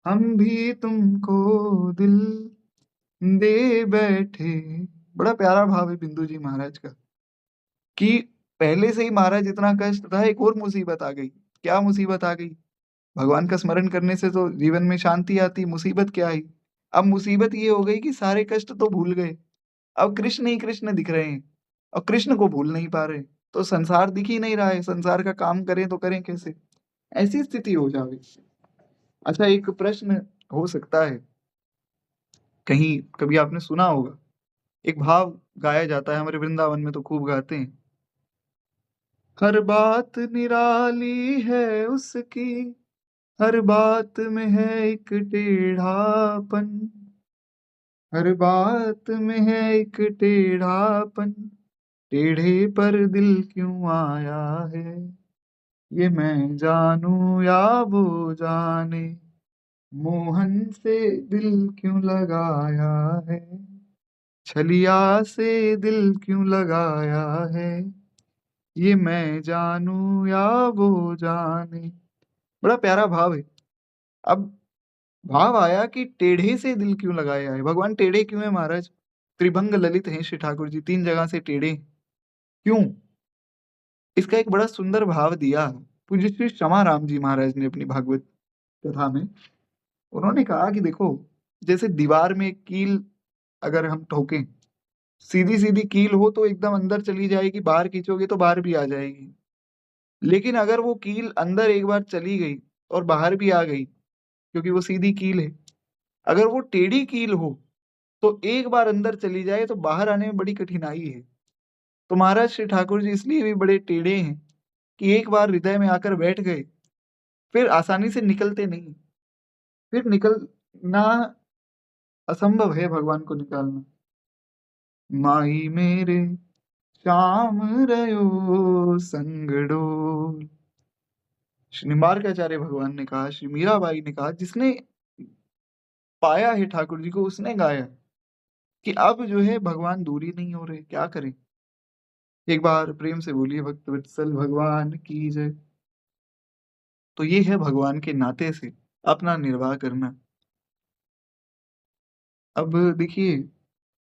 हम भी तुमको दिल दे बैठे। बड़ा प्यारा भाव है बिंदु जी महाराज का कि पहले से ही महाराज इतना कष्ट था, एक और मुसीबत आ गई। क्या मुसीबत आ गई? भगवान का स्मरण करने से तो जीवन में शांति आती, मुसीबत क्या आई? अब मुसीबत ये हो गई कि सारे कष्ट तो भूल गए। अब कृष्ण ही कृष्ण दिख रहे हैं और कृष्ण को भूल नहीं पा रहे। तो संसार दिख ही नहीं रहा है, संसार का काम करें तो करें कैसे? ऐसी स्थिति हो जावे। अच्छा एक प्रश्न हो सकता है, कहीं कभी आपने सुना होगा, एक भाव गाया जाता है हमारे वृंदावन में तो खूब गाते हैं। हर बात निराली है उसकी, हर बात में है एक टेढ़ापन, हर बात में है एक टेढ़ापन, टेढ़े पर दिल क्यों आया है, ये मैं जानूं या वो जाने, मोहन से दिल क्यों लगाया है, छलिया से दिल क्यों लगाया है, ये मैं जानूं या वो जाने। बड़ा प्यारा भाव है। अब भाव आया कि टेढ़े से दिल क्यों लगाया है? भगवान टेढ़े क्यों है महाराज? त्रिभंग ललित हैं श्री ठाकुर जी, 3 जगह से टेढ़े हैं। क्यों? इसका एक बड़ा सुंदर भाव दिया पूज्य श्री क्षमाराम जी महाराज ने अपनी भागवत कथा में। उन्होंने कहा कि देखो, जैसे दीवार में कील अगर हम ठोकें, सीधी-सीधी कील हो तो एकदम अंदर चली जाएगी, बाहर खींचोगे तो बाहर भी आ जाएगी। लेकिन अगर वो कील अंदर एक बार चली गई और बाहर भी आ गई, क्योंकि वो सीधी कील है। अगर वो टेढ़ी कील हो, तो एक बार अंदर चली जाए तो बाहर आने में बड़ी कठिनाई है। तो महाराज श्री ठाकुर जी इसलिए भी बड़े टेढ़े हैं कि एक बार हृदय में आकर बैठ गए, फिर आसानी से निकलते नहीं। फिर निकलना असंभव है भगवान को निकालना। माई मेरे श्याम रयो संग डोल। श्री निम्बारकाचार्य भगवान ने कहा, श्री मीराबाई ने कहा, जिसने पाया है ठाकुर जी को उसने गाया कि अब जो है भगवान दूर ही नहीं हो रहे, क्या करें? एक बार प्रेम से बोलिए भक्त वत्सल भगवान की जय। तो ये है भगवान के नाते से अपना निर्वाह करना। अब देखिए,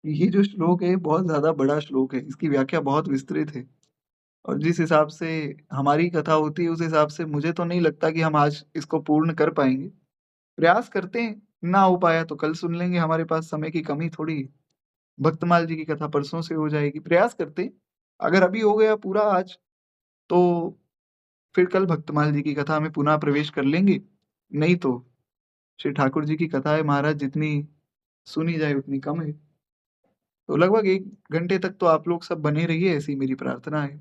ये जो श्लोक है बहुत ज़्यादा बड़ा श्लोक है, इसकी व्याख्या बहुत विस्तृत है और जिस हिसाब से हमारी कथा होती है उस हिसाब से मुझे तो नहीं लगता कि हम आज इसको पूर्ण कर पाएँगे। प्रयास करते हैं, ना हो पाया तो कल सुन लेंगे, हमारे पास समय की कमी थोड़ी है। भक्तमाल जी की कथा परसों से हो जाएगी, प्रयास करते हैं। अगर अभी हो गया पूरा आज, तो फिर कल भक्तमाल जी की कथा में पुनः प्रवेश कर लेंगे। नहीं तो श्री ठाकुर जी की कथा है महाराज, जितनी सुनी जाए उतनी कम है। तो लगभग 1 घंटे तक तो आप लोग सब बने रहिए, ऐसी मेरी प्रार्थना है।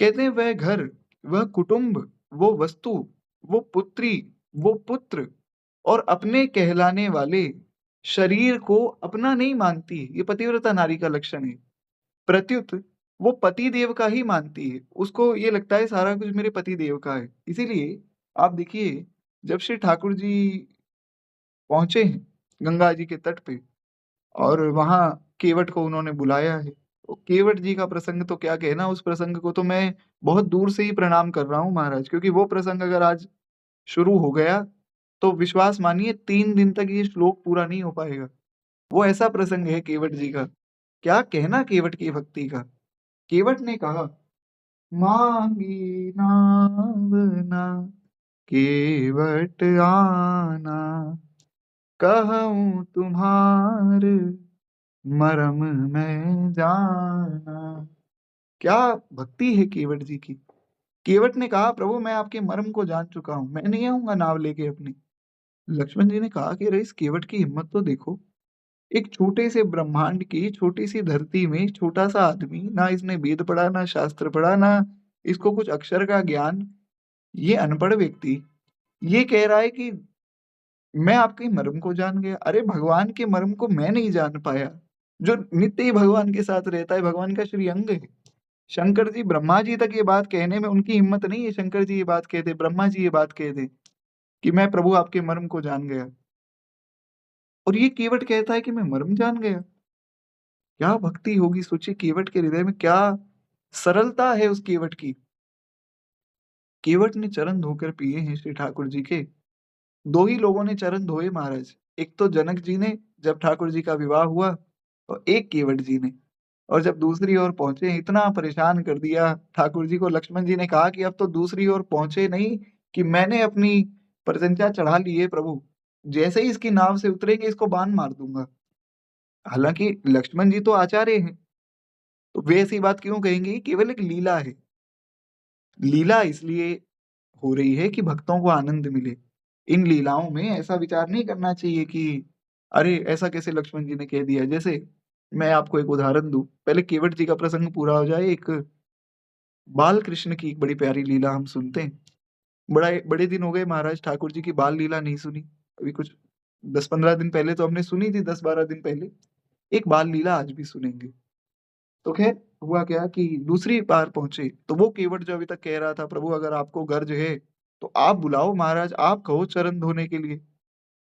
कहते हैं वह घर, वह कुटुंब, वो वस्तु, वो पुत्री, वो पुत्र और अपने कहलाने वाले शरीर को अपना नहीं मानती। ये पतिव्रता नारी का लक्षण है। प्रत्युत वो पति देव का ही मानती है। उसको ये लगता है सारा कुछ मेरे पति देव का है। इसीलिए आप देखिए, जब श्री ठाकुर जी पहुंचे हैं गंगा जी के तट पे और वहां केवट को उन्होंने बुलाया है, तो केवट जी का प्रसंग तो क्या कहना, उस प्रसंग को तो मैं बहुत दूर से ही प्रणाम कर रहा हूँ महाराज, क्योंकि वो प्रसंग अगर आज शुरू हो गया तो विश्वास मानिए 3 दिन तक ये श्लोक पूरा नहीं हो पाएगा। वो ऐसा प्रसंग है केवट जी का। क्या कहना केवट की भक्ति का। केवट ने कहा, मांगी नावना केवट आना, कहूँ तुम्हार मरम में जाना। क्या भक्ति है केवट जी की। केवट ने कहा, प्रभु मैं आपके मर्म को जान चुका हूं, मैं नहीं आऊंगा नाव लेके अपनी। लक्ष्मण जी ने कहा कि अरे इस केवट की हिम्मत तो देखो, एक छोटे से ब्रह्मांड की छोटी सी धरती में एक छोटा सा आदमी, ना इसने वेद पढ़ा ना शास्त्र पढ़ा ना इसको कुछ अक्षर का ज्ञान, ये अनपढ़ व्यक्ति ये कह रहा है कि मैं आपके मर्म को जान गया। अरे भगवान के मर्म को मैं नहीं जान पाया, जो नित्य ही भगवान के साथ रहता है, भगवान का श्री अंग है। शंकर जी ब्रह्मा जी तक ये बात कहने में उनकी हिम्मत नहीं है। शंकर जी ये बात कहते, ब्रह्मा जी ये बात कहते कि मैं प्रभु आपके मर्म को जान गया, और ये केवट कहता है कि मैं मर्म जान गया। क्या भक्ति होगी सोचिए केवट के हृदय में, क्या सरलता है उस केवट की। केवट ने चरण धोकर पिए हैं श्री ठाकुर जी के। दो ही लोगों ने चरण धोए महाराज, एक तो जनक जी ने जब ठाकुर जी का विवाह हुआ, और एक केवट जी ने। और जब दूसरी ओर पहुंचे, इतना परेशान कर दिया ठाकुर जी को। लक्ष्मण जी ने कहा कि अब तो दूसरी ओर पहुंचे नहीं, कि मैंने अपनी प्रत्यंचा चढ़ा ली है प्रभु, जैसे ही इसकी नाव से उतरेंगे इसको बाण मार दूंगा। हालांकि लक्ष्मण जी तो आचार्य हैं, तो वे ऐसी बात क्यों कहेंगे, केवल एक लीला है। लीला इसलिए हो रही है कि भक्तों को आनंद मिले। इन लीलाओं में ऐसा विचार नहीं करना चाहिए कि अरे ऐसा कैसे लक्ष्मण जी ने कह दिया। जैसे मैं आपको एक उदाहरण दूं, पहले केवट जी का प्रसंग पूरा हो जाए। एक बाल कृष्ण की एक बड़ी प्यारी लीला हम सुनते हैं। बड़े दिन हो गए महाराज ठाकुर जी की बाल लीला नहीं सुनी। अभी कुछ 10-15 दिन पहले तो हमने सुनी थी, 10-12 दिन पहले। एक बाल लीला आज भी सुनेंगे। तो खैर हुआ क्या कि दूसरी बार पहुंचे तो वो केवट जो अभी तक कह रहा था, प्रभु अगर आपको गर्ज है तो आप बुलाओ महाराज, आप कहो चरण धोने के लिए।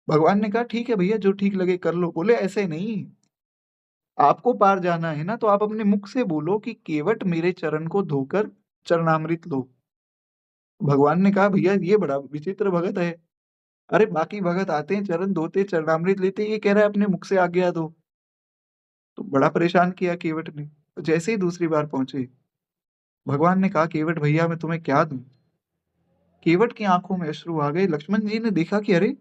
भगवान ने कहा ठीक है भैया, जो ठीक लगे कर लो। बोले ऐसे नहीं, आपको पार जाना है ना, तो आप अपने मुख से बोलो कि केवट मेरे चरण को धोकर चरणामृत लो। भगवान ने कहा भैया ये बड़ा विचित्र भगत है। अरे बाकी भगत आते हैं चरण धोते चरणामृत लेते, ये कह रहा है अपने मुख से आज्ञा दो। तो बड़ा परेशान किया केवट ने। तो जैसे ही दूसरी बार पहुंचे, भगवान ने कहा केवट भैया मैं तुम्हें क्या दूं। केवट की आंखों में अश्रु आ गए। लक्ष्मण जी ने देखा कि अरे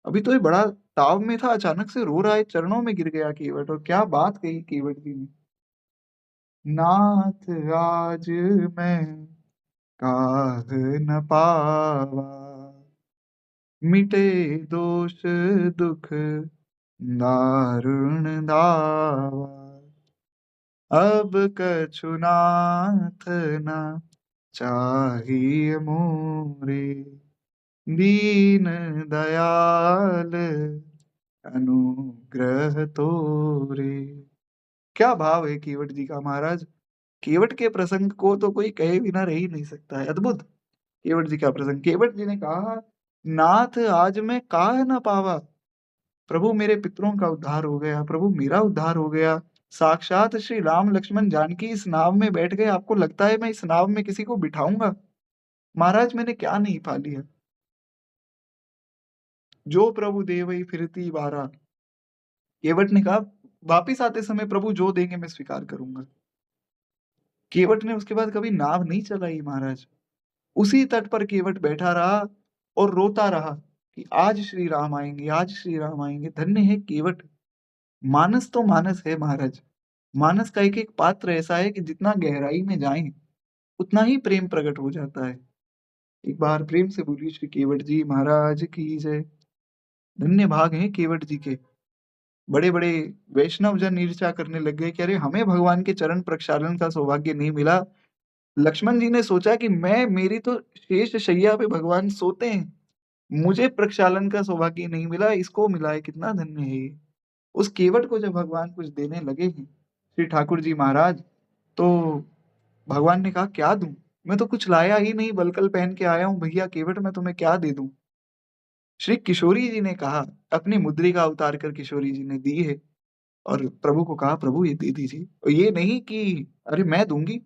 अभी तो ये बड़ा ताव में था, अचानक से रो रहा है, चरणों में गिर गया केवट। और क्या बात कही केवट जी ने, नाथ आज मैं काह न पावा, मिटे दोष दुख दारुण दावा, अब कछु नाथ न चाहिए मोरे, दीन दयाल अनुग्रह तोरे। क्या भाव है केवट जी का महाराज। केवट के प्रसंग को तो कोई कहे बिना रह ही नहीं सकता है। अद्भुत केवट जी का प्रसंग। केवट जी ने कहा, नाथ आज मैं काह ना पावा, प्रभु मेरे पितरों का उद्धार हो गया, प्रभु मेरा उद्धार हो गया। साक्षात श्री राम लक्ष्मण जानकी इस नाव में बैठ गए, आपको लगता है मैं इस नाव में किसी को बिठाऊंगा। महाराज मैंने क्या नहीं पा लिया। जो प्रभु देवई फिरती बारा। केवट ने कहा वापिस आते समय प्रभु जो देंगे मैं स्वीकार करूंगा। केवट ने उसके बाद कभी नाव नहीं चलाई महाराज। उसी तट पर केवट बैठा रहा और रोता रहा कि आज श्री राम आएँगे, आज श्री राम आएँगे, धन्य है केवट। मानस तो मानस है महाराज। मानस का एक-एक पात्र ऐसा है कि जितना गहराई में जाएँ, उतना ही प्रेम प्रकट हो जाता है। एक बार प्रेम से बोलिए श्री केवट जी महाराज की जय। धन्य भाग हैं केवट जी के। बड़े-बड़े वैष्णव जन ईर्ष्या करने लग गए कि अरे हमें भगवान के चरण प्रक्षालन का सौभाग्य नहीं मिला। लक्ष्मण जी ने सोचा कि मैं मेरी तो शेष शैया पे भगवान सोते हैं। मुझे प्रक्षालन का सौभाग्य नहीं मिला, इसको मिला है, कितना धन्य है ये। उस केवट को जब भगवान कुछ देने लगे हैं, श्री ठाकुर जी महाराज, तो भगवान ने कहा क्या दूँ? मैं तो कुछ लाया ही नहीं, बलकल पहन के आया हूँ भैया केवट, मैं तुम्हें क्या दे दूँ? श्री किशोरी जी ने कहा, अपनी मुद्रिका उतार कर किशोरी जी ने दी है और प्रभु को कहा प्रभु ये दे दीजिए। और ये नहीं कि अरे मैं दूँगी,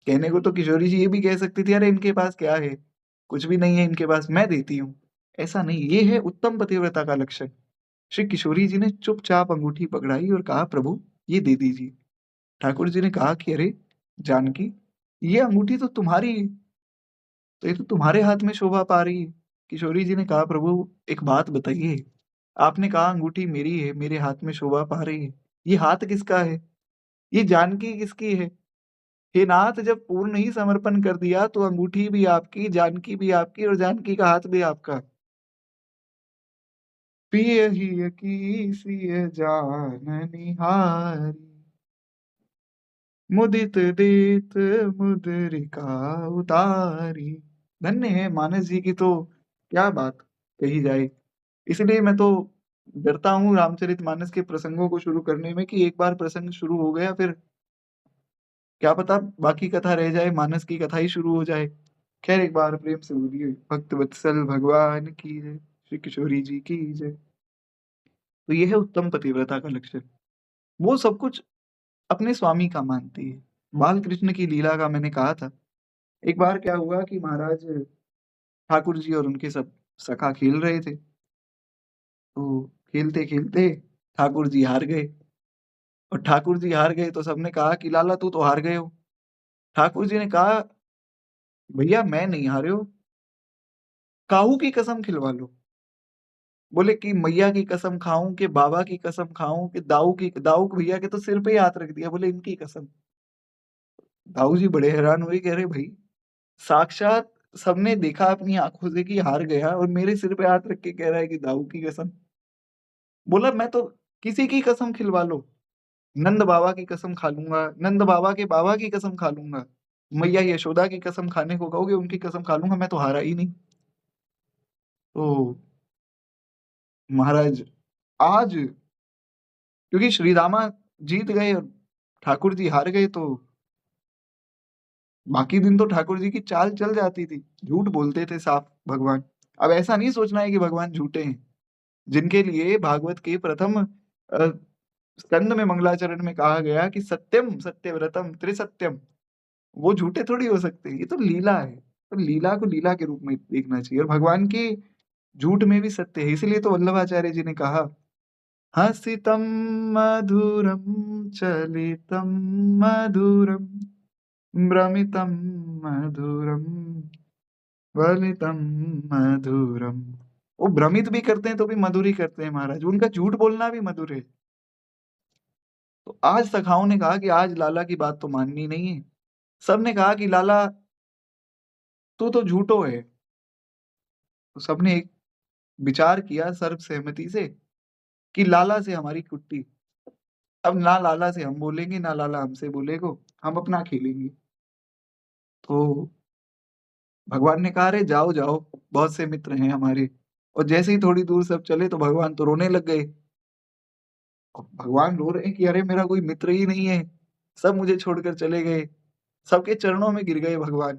कहने को तो किशोरी जी ये भी कह सकती थी अरे इनके पास क्या है? कुछ भी नहीं है इनके पास, मैं देती हूँ। ऐसा नहीं, ये है उत्तम पतिव्रता का लक्षण। श्री किशोरी जी ने चुपचाप अंगूठी पकड़ाई और कहा प्रभु ये दे दीजिए। ठाकुर जी ने कहा कि अरे जानकी, ये अंगूठी तो तुम्हारी है, तो ये तो तुम्हारे हाथ में शोभा पा रही है। किशोरी जी ने कहा प्रभु एक बात बताइए, आपने कहा अंगूठी मेरी है, मेरे हाथ में शोभा पा रही है। ये हाथ किसका है? ये जानकी किसकी है? हे नाथ जब पूर्ण ही समर्पण कर दिया तो अंगूठी भी आपकी, जानकी भी आपकी और जानकी का हाथ भी आपका। पिय हिय की सिय जाननी हारी, मुदित देत मुद्रिका उतारी। धन्य है मानस जी की तो क्या बात कही जाए। इसलिए मैं तो डरता हूँ रामचरितमानस के प्रसंगों को शुरू करने में कि एक बार प्रसंग शुरू हो गया फिर क्या पता बाकी कथा रह जाए, मानस की कथा ही शुरू हो जाए। खैर एक बार प्रेम से बोलिए भक्त वत्सल भगवान की जय, श्री किशोरी जी की जय। तो ये है उत्तम पतिव्रता का लक्षण। वो सब कुछ अपने स्वामी का मानती है। बाल कृष्ण की लीला का मैंने कहा था। एक बार क्या हुआ कि महाराज ठाकुर जी और उनके सब सखा खेल रहे थे। तो खेलते-खेलते ठाकुर जी हार गए और ठाकुर जी हार गए तो सबने कहा कि लाला तू तो हार गए हो। ठाकुर जी ने कहा भैया मैं नहीं हारे हो, काहू की कसम खिलवा लो। बोले कि मैया की कसम खाऊँ कि बाबा की कसम खाऊँ कि दाऊ भैया के तो सिर पे ही हाथ रख दिया, बोले इनकी कसम। दाऊ जी बड़े हैरान हुए कह रहे भई साक्षात सबने देखा अपनी आँखों से कि हार गया और मेरे सिर पे हाथ रख के कह रहा है कि दाऊ की कसम। बोला मैं तो किसी की कसम खिलवा लो, नंद बाबा की कसम खा लूँगा, नंद बाबा के बाबा की कसम खा लूँगा, मैया यशोदा की कसम खाने को कहोगे उनकी कसम खा लूँगा, मैं तो हारा ही नहीं। तो महाराज आज क्योंकि श्री रामा जीत गए और ठाकुर जी हार गए तो बाकी दिन तो ठाकुर जी की चाल चल जाती थी। झूठ बोलते थे साफ भगवान। अब ऐसा नहीं सोचना है कि भगवान झूठे हैं। जिनके लिए भागवत के प्रथम स्कंद में मंगलाचरण में कहा गया कि सत्यम सत्यव्रतम त्रिसत्यम, वो झूठे थोड़ी हो सकते हैं। ये तो लीला है। तो लीला को लीला के रूप में देखना चाहिए और भगवान के झूठ में भी सत्य है। इसीलिए तो वल्लभाचार्य जी ने कहा हसितं मधुरं चलितं मधुरं भ्रमितं मधुरं फलितं मधुरम। वो भ्रमित भी करते हैं तो भी मधुर ही करते हैं महाराज, उनका झूठ बोलना भी मधुर है। तो आज सखाओं ने कहा कि आज लाला की बात तो माननी नहीं है। सबने कहा कि लाला तू तो झूठो है। तो सबने एक विचार किया सर्वसहमति से कि लाला से हमारी कुट्टी। अब ना लाला से हम बोलेंगे, ना लाला हमसे बोलेगो, हम अपना खेलेंगे। तो भगवान ने कहा, "अरे जाओ, जाओ, बहुत से मित्र हैं हमारे।" और जैसे ही थोड़ी दूर सब चले तो भगवान तो रोने लग गए। और भगवान रो रहे हैं कि अरे मेरा कोई मित्र ही नहीं है, सब मुझे छोड़कर चले गए। सबके चरणों में गिर गए भगवान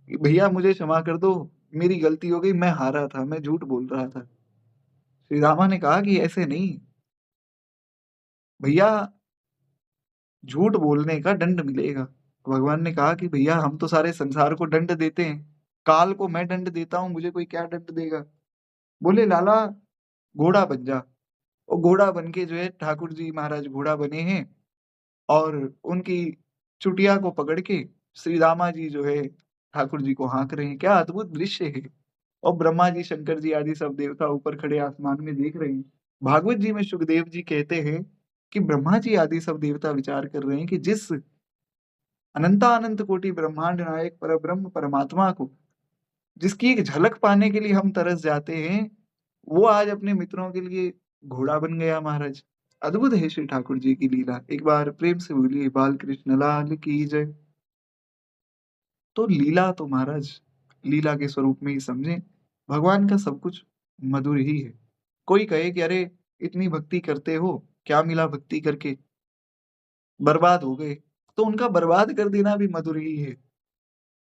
कि भैया मुझे क्षमा कर दो, मेरी गलती हो गई, मैं हारा था, मैं झूठ बोल रहा था। श्री रामा ने कहा कि ऐसे नहीं, भैया झूठ बोलने का दंड मिलेगा। भगवान ने कहा कि भैया हम तो सारे संसार को दंड देते हैं, काल को मैं दंड देता हूँ, मुझे कोई क्या दंड देगा? बोले लाला घोड़ा बन जा। वो घोड़ा बन के जो है ठाकुर जी महाराज घोड़ा बने हैं और उनकी चुटिया को पकड़ के श्री रामा जी जो है ठाकुर जी को हाँक रहे हैं। क्या अद्भुत दृश्य है! और ब्रह्मा जी, शंकर जी आदि सब देवता ऊपर खड़े आसमान में देख रहे हैं। भागवत जी में सुखदेव जी कहते हैं कि ब्रह्मा जी आदि सब देवता विचार कर रहे हैं कि जिस अनंतानंत कोटि ब्रह्मांड नायक परब्रह्म परमात्मा को जिसकी एक झलक पाने के लिए हम तरस जाते हैं, वो आज अपने मित्रों के लिए घोड़ा बन गया महाराज। अद्भुत है श्री ठाकुर जी की लीला। एक बार प्रेम से बोलिए बाल कृष्ण लाल की जय। तो लीला तो महाराज लीला के स्वरूप में ही समझें। भगवान का सब कुछ मधुर ही है। कोई कहे कि अरे इतनी भक्ति करते हो, क्या मिला भक्ति करके? बर्बाद हो गए। तो उनका बर्बाद कर देना भी मधुर ही है।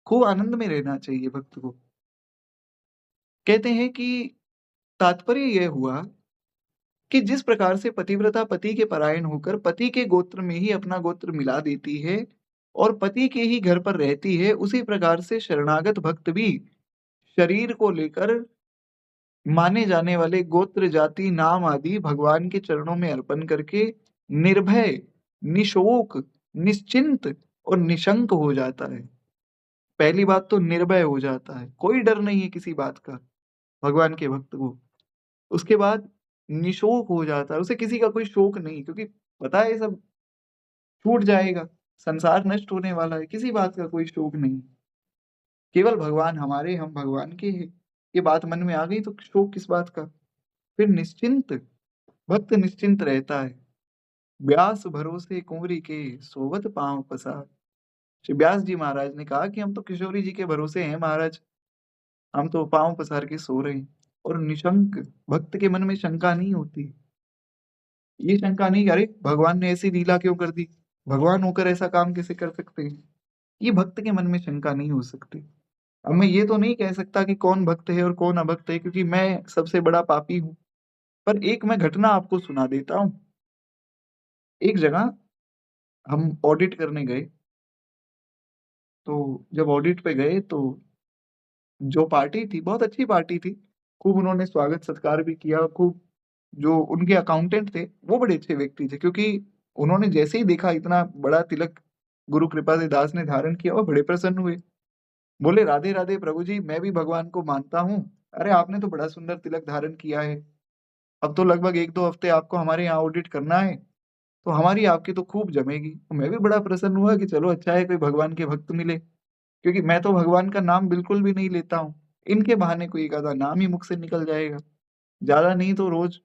खूब आनंद में रहना चाहिए भक्त को। कहते हैं कि तात्पर्य यह हुआ कि जिस प्रकार से पतिव्रता पति के परायण होकर पति के गोत्र में ही अपना गोत्र मिला देती है और पति के ही घर पर रहती है, उसी प्रकार से शरणागत भक्त भी शरीर को लेकर माने जाने वाले गोत्र, जाति, नाम आदि भगवान के चरणों में अर्पण करके निर्भय, निशोक, निश्चिंत और निशंक हो जाता है। पहली बात तो निर्भय हो जाता है, कोई डर नहीं है किसी बात का भगवान के भक्त को। उसके बाद निशोक हो जाता है, उसे किसी का कोई शोक नहीं, क्योंकि पता है सब छूट जाएगा, संसार नष्ट होने वाला है, किसी बात का कोई शोक नहीं। केवल भगवान हमारे, हम भगवान के हैं। ये बात मन में आ गई तो शोक किस बात का? फिर निश्चिंत, भक्त निश्चिंत रहता है। व्यास भरोसे कुंवरी के सोवत पांव पसार। श्री व्यास जी महाराज ने कहा कि हम तो किशोरी जी के भरोसे हैं महाराज, हम तो पांव पसार के सो रहे हैं। और निशंक, भक्त के मन में शंका नहीं होती। ये शंका नहीं, अरे भगवान ने ऐसी लीला क्यों कर दी, भगवान होकर ऐसा काम कैसे कर सकते हैं? ये भक्त के मन में शंका नहीं हो सकती। अब मैं ये तो नहीं कह सकता कि कौन भक्त है और कौन अभक्त है, क्योंकि मैं सबसे बड़ा पापी हूँ। पर एक मैं घटना आपको सुना देता हूँ। एक जगह हम ऑडिट करने गए, तो जब ऑडिट पे गए तो जो पार्टी थी बहुत अच्छी पार्टी थी। खूब उन्होंने स्वागत सत्कार भी किया, खूब। जो उनके अकाउंटेंट थे वो बड़े अच्छे व्यक्ति थे, क्योंकि उन्होंने जैसे ही देखा इतना बड़ा तिलक गुरु कृपा से दास ने धारण किया, वो बड़े प्रसन्न हुए। बोले राधे राधे प्रभु जी, मैं भी भगवान को मानता हूँ। अरे आपने तो बड़ा सुंदर तिलक धारण किया है। अब तो लगभग 1-2 हफ्ते आपको हमारे यहाँ ऑडिट करना है, तो हमारी आपकी तो खूब जमेगी। तो मैं भी बड़ा प्रसन्न हुआ कि चलो अच्छा है कोई भगवान के भक्त मिले, क्योंकि मैं तो भगवान का नाम बिल्कुल भी नहीं लेता हूँ। इनके बहाने कोई एक आधा नाम ही मुख से निकल जाएगा। ज्यादा नहीं तो रोज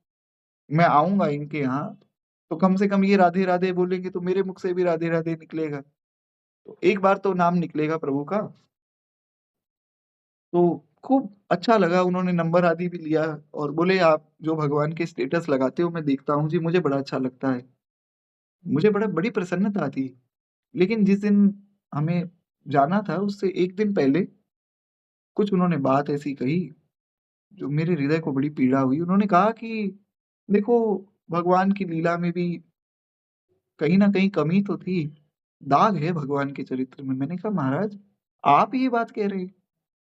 मैं आऊंगा इनके यहाँ, तो कम से कम ये राधे राधे बोलेंगे तो मेरे मुख से भी राधे राधे निकलेगा। तो एक बार तो नाम निकलेगा प्रभु का। तो खूब अच्छा लगा, उन्होंने नंबर आदि भी लिया और बोले आप जो भगवान के स्टेटस लगाते हो मैं देखता हूँ जी, मुझे बड़ा अच्छा लगता है, मुझे बड़ी प्रसन्नता आती है। लेकिन जिस दिन हमें जाना था उससे एक दिन पहले कुछ उन्होंने बात ऐसी कही जो मेरे हृदय को बड़ी पीड़ा हुई। उन्होंने कहा कि देखो, भगवान की लीला में भी कहीं न कहीं कमी तो थी, दाग है भगवान के चरित्र में। मैंने कहा महाराज, आप ये बात कह रहे हैं?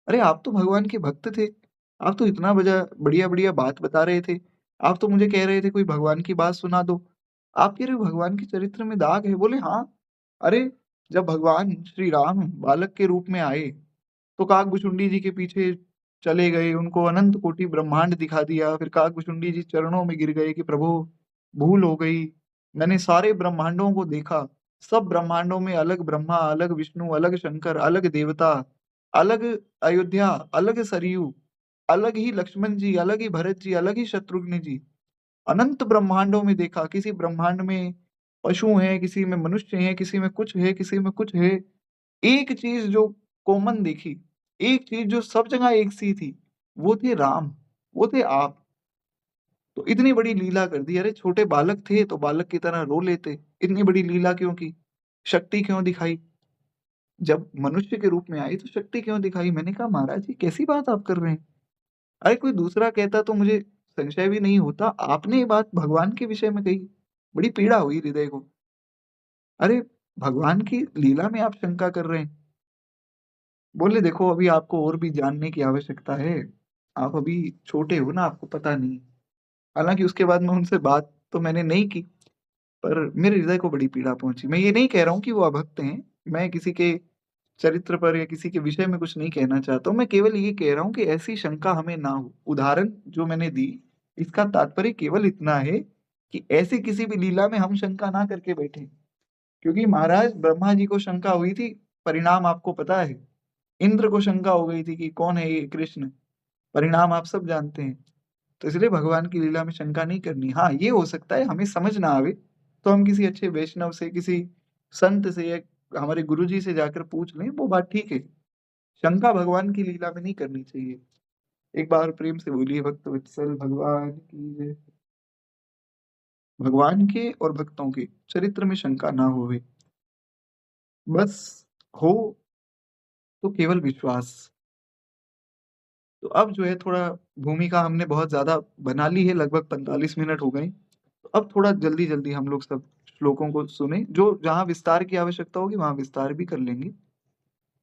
अरे आप तो भगवान के भक्त थे, आप तो इतना बढ़िया-बढ़िया बात बता रहे थे। आप तो मुझे कह रहे थे कोई भगवान की बात सुना दो। आप कह रहे हो भगवान के चरित्र में दाग है? बोले हाँ, अरे जब भगवान श्री राम बालक के रूप में आए, तो काकभुशुंडी जी के पीछे चले गए, उनको अनंत कोटि ब्रह्मांड दिखा दिया, फिर काकभुशुंडी जी चरणों में गिर गए कि प्रभु भूल हो गई। मैंने सारे ब्रह्मांडों को देखा, सब ब्रह्मांडों में अलग ब्रह्मा, अलग विष्णु, अलग शंकर, अलग देवता, अलग अयोध्या, अलग सरयू, अलग ही लक्ष्मण जी, अलग ही भरत जी, अलग ही शत्रुघ्न जी। अनंत ब्रह्मांडों में देखा, किसी ब्रह्मांड में पशु हैं, किसी में मनुष्य हैं, किसी में कुछ है, किसी में कुछ है। एक चीज जो कॉमन देखी, एक चीज जो सब जगह एक सी थी, वो थे राम, वो थे आप। तो इतनी बड़ी लीला कर दी। अरे छोटे बालक थे तो बालक की तरह रो लेते, इतनी बड़ी लीला क्यों की, शक्ति क्यों दिखाई? जब मनुष्य के रूप में आई तो शक्ति क्यों दिखाई? मैंने कहा महाराज जी कैसी बात आप कर रहे हैं? अरे कोई दूसरा कहता तो मुझे संशय भी नहीं होता, आपने ये बात भगवान के विषय में कही, बड़ी पीड़ा हुई हृदय को। अरे भगवान की लीला में आप शंका कर रहे हैं? बोले देखो अभी आपको और भी जानने की आवश्यकता है, आप अभी छोटे हो ना, आपको पता नहीं। हालांकि उसके बाद में उनसे बात तो मैंने नहीं की, पर मेरे हृदय को बड़ी पीड़ा पहुंची। मैं ये नहीं कह रहा हूँ कि वो अभक्त हैं, मैं किसी के चरित्र पर या किसी के विषय में कुछ नहीं कहना चाहता हूँ। मैं केवल ये कह रहा हूँ कि ऐसी शंका हमें ना हो। उदाहरण जो मैंने दी, इसका तात्पर्य केवल इतना है कि ऐसी किसी भी लीला में हम शंका ना करके बैठें। क्योंकि महाराज ब्रह्मा जी को शंका हुई थी, परिणाम आपको पता है। इंद्र को शंका हो गई थी कि कौन है ये कृष्ण, परिणाम आप सब जानते हैं। तो इसलिए भगवान की लीला में शंका नहीं करनी। हाँ, ये हो सकता है हमें समझ ना आवे, तो हम किसी अच्छे वैष्णव से, किसी संत से या हमारे गुरुजी से जाकर पूछ लें, वो बात ठीक है। शंका भगवान की लीला में नहीं करनी चाहिए। एक बार प्रेम से बोलिए भक्त वत्सल भगवान की जय। भगवान के और भक्तों के चरित्र में शंका ना होवे, बस हो तो केवल विश्वास। तो अब जो है थोड़ा भूमिका हमने बहुत ज्यादा बना ली है, लगभग 45 मिनट हो गए। तो अब थोड़ा जल्दी जल्दी हम लोग सब श्लोकों को सुने, जो जहां विस्तार की आवश्यकता होगी वहां विस्तार भी कर लेंगे।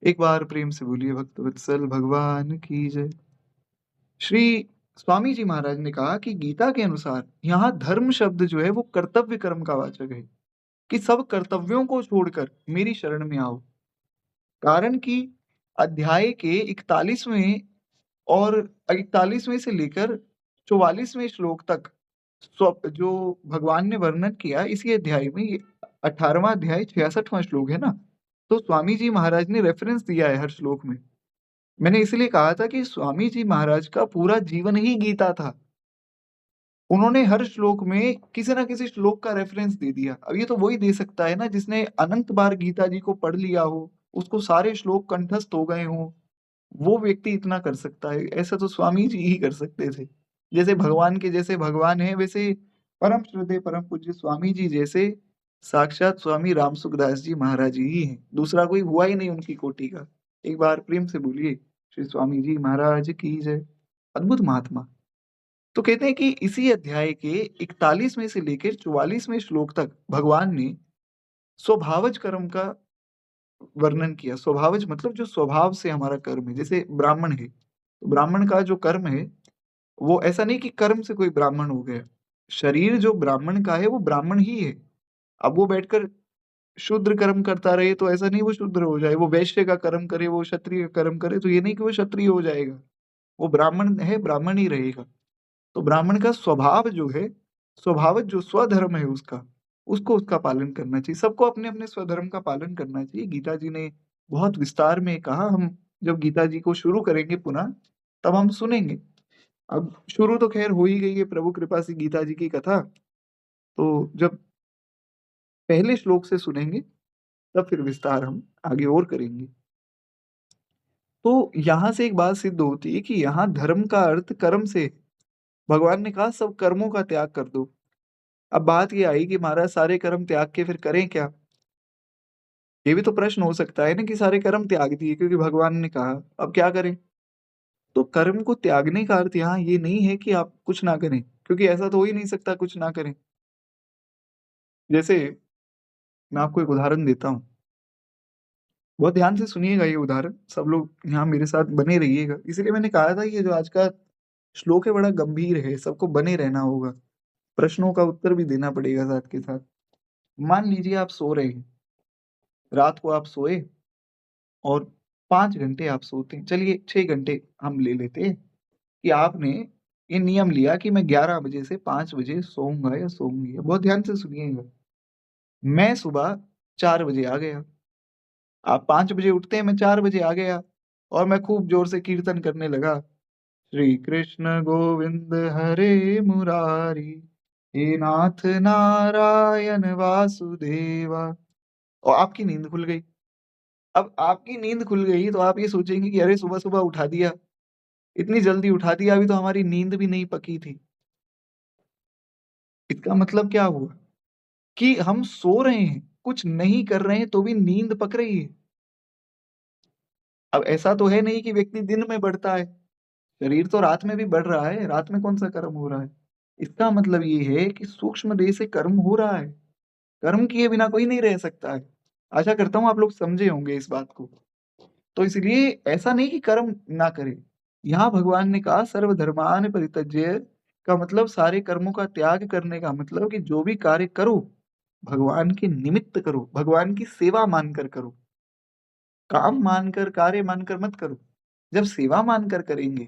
एक बार प्रेम से बोलिए भक्त वत्सल भगवान की जय। श्री स्वामी जी महाराज ने कहा कि गीता के अनुसार यहाँ धर्म शब्द जो है वो कर्तव्य कर्म का वाचक है, कि सब कर्तव्यों को छोड़कर मेरी शरण में आओ। कारण कि अध्याय के 41वें और 41वें से लेकर 44वें श्लोक तक जो भगवान ने वर्णन किया इसी अध्याय में, ये 18वां अध्याय 66वां श्लोक है ना। तो स्वामी जी महाराज ने रेफरेंस दिया है हर श्लोक में। मैंने इसलिए कहा था कि स्वामी जी महाराज का पूरा जीवन ही गीता था। उन्होंने हर श्लोक में किसी ना किसी श्लोक का रेफरेंस दे दिया। अब ये तो वही दे सकता है ना जिसने अनंत बार गीता जी को पढ़ लिया हो, उसको सारे श्लोक कंठस्थ हो गए हों। वो व्यक्ति इतना कर सकता है, ऐसा तो स्वामी जी ही कर सकते थे। जैसे भगवान के जैसे भगवान है, वैसे परम श्रद्धेय परम पूज्य स्वामी जी जैसे साक्षात स्वामी राम सुखदास जी महाराज ही हैं। दूसरा कोई हुआ ही नहीं उनकी कोटि का। एक बार प्रेम से बोलिए श्री स्वामी जी महाराज की जय। अद्भुत महात्मा। तो कहते हैं कि इसी अध्याय के 41वें से लेकर 44वें श्लोक तक भगवान ने स्वभावज कर्म का वर्णन किया। स्वभावज मतलब जो स्वभाव से हमारा कर्म है। जैसे ब्राह्मण है, तो ब्राह्मण का जो कर्म है वो ऐसा नहीं कि कर्म से कोई ब्राह्मण हो गया। शरीर जो ब्राह्मण का है वो ब्राह्मण ही है। अब वो बैठकर शूद्र कर्म करता रहे तो ऐसा नहीं वो शूद्र हो जाए। वो वैश्य का कर्म करे, वो क्षत्रिय का कर्म करे, तो ये नहीं कि वो क्षत्रिय हो जाएगा। वो ब्राह्मण है, ब्राह्मण ही रहेगा। तो ब्राह्मण का स्वभाव जो है, स्वभावज जो स्वधर्म है उसका, उसको उसका पालन करना चाहिए। सबको अपने अपने स्वधर्म का पालन करना चाहिए। गीता जी ने बहुत विस्तार में कहा। हम जब गीता जी को शुरू करेंगे पुनः, तब हम सुनेंगे। अब शुरू तो खैर हो ही गई है प्रभु कृपा से गीता जी की कथा। तो जब पहले श्लोक से सुनेंगे तब फिर विस्तार हम आगे और करेंगे। तो यहाँ से एक बात सिद्ध होती है कि यहाँ धर्म का अर्थ कर्म से है। भगवान ने कहा सब कर्मों का त्याग कर दो। अब बात ये आई कि महाराज सारे कर्म त्याग के फिर करें क्या? ये भी तो प्रश्न हो सकता है ना कि सारे कर्म त्याग दिए क्योंकि भगवान ने कहा, अब क्या करें? तो कर्म को त्यागने का अर्थ यहाँ ये नहीं है कि आप कुछ ना करें, क्योंकि ऐसा तो हो ही नहीं सकता कुछ ना करें। जैसे मैं आपको एक उदाहरण देता हूँ, बहुत ध्यान से सुनिएगा ये उदाहरण, सब लोग यहाँ मेरे साथ बने रहिएगा। इसलिए मैंने कहा था ये जो आज का श्लोक है बड़ा गंभीर है, सबको बने रहना होगा, प्रश्नों का उत्तर भी देना पड़ेगा साथ के साथ। मान लीजिए आप सो रहे हैं, रात को आप सोए और 5 घंटे आप सोते हैं, चलिए 6 घंटे हम ले लेते हैं कि आपने ये नियम लिया कि मैं 11 बजे से 5 बजे सोऊंगा या सोऊंगी। बहुत ध्यान से सुनिएगा। मैं सुबह 4 बजे आ गया, आप 5 बजे उठते हैं, मैं 4 बजे आ गया और मैं खूब जोर से कीर्तन करने लगा, श्री कृष्ण गोविंद हरे मुरारी, हे नाथ नारायण वासुदेवा। और आपकी नींद खुल गई। अब आपकी नींद खुल गई तो आप ये सोचेंगे कि अरे सुबह सुबह उठा दिया, इतनी जल्दी उठा दिया, अभी तो हमारी नींद भी नहीं पकी थी। इसका मतलब क्या हुआ कि हम सो रहे हैं, कुछ नहीं कर रहे हैं तो भी नींद पक रही है। अब ऐसा तो है नहीं कि व्यक्ति दिन में बढ़ता है, शरीर तो रात में भी बढ़ रहा है, रात में कौन सा कर्म हो रहा है। इसका मतलब ये है कि सूक्ष्म देह से कर्म हो रहा है। कर्म किए बिना कोई नहीं रह सकता है। आशा करता हूँ आप लोग समझे होंगे इस बात को। तो इसलिए ऐसा नहीं कि कर्म ना करें। यहाँ भगवान ने कहा सर्वधर्मान परित्यज्य, का मतलब सारे कर्मों का त्याग करने का मतलब कि जो भी कार्य करो भगवान के निमित्त करो, भगवान की सेवा मानकर करो। काम मानकर, कार्य मानकर मत करो। जब सेवा मानकर करेंगे,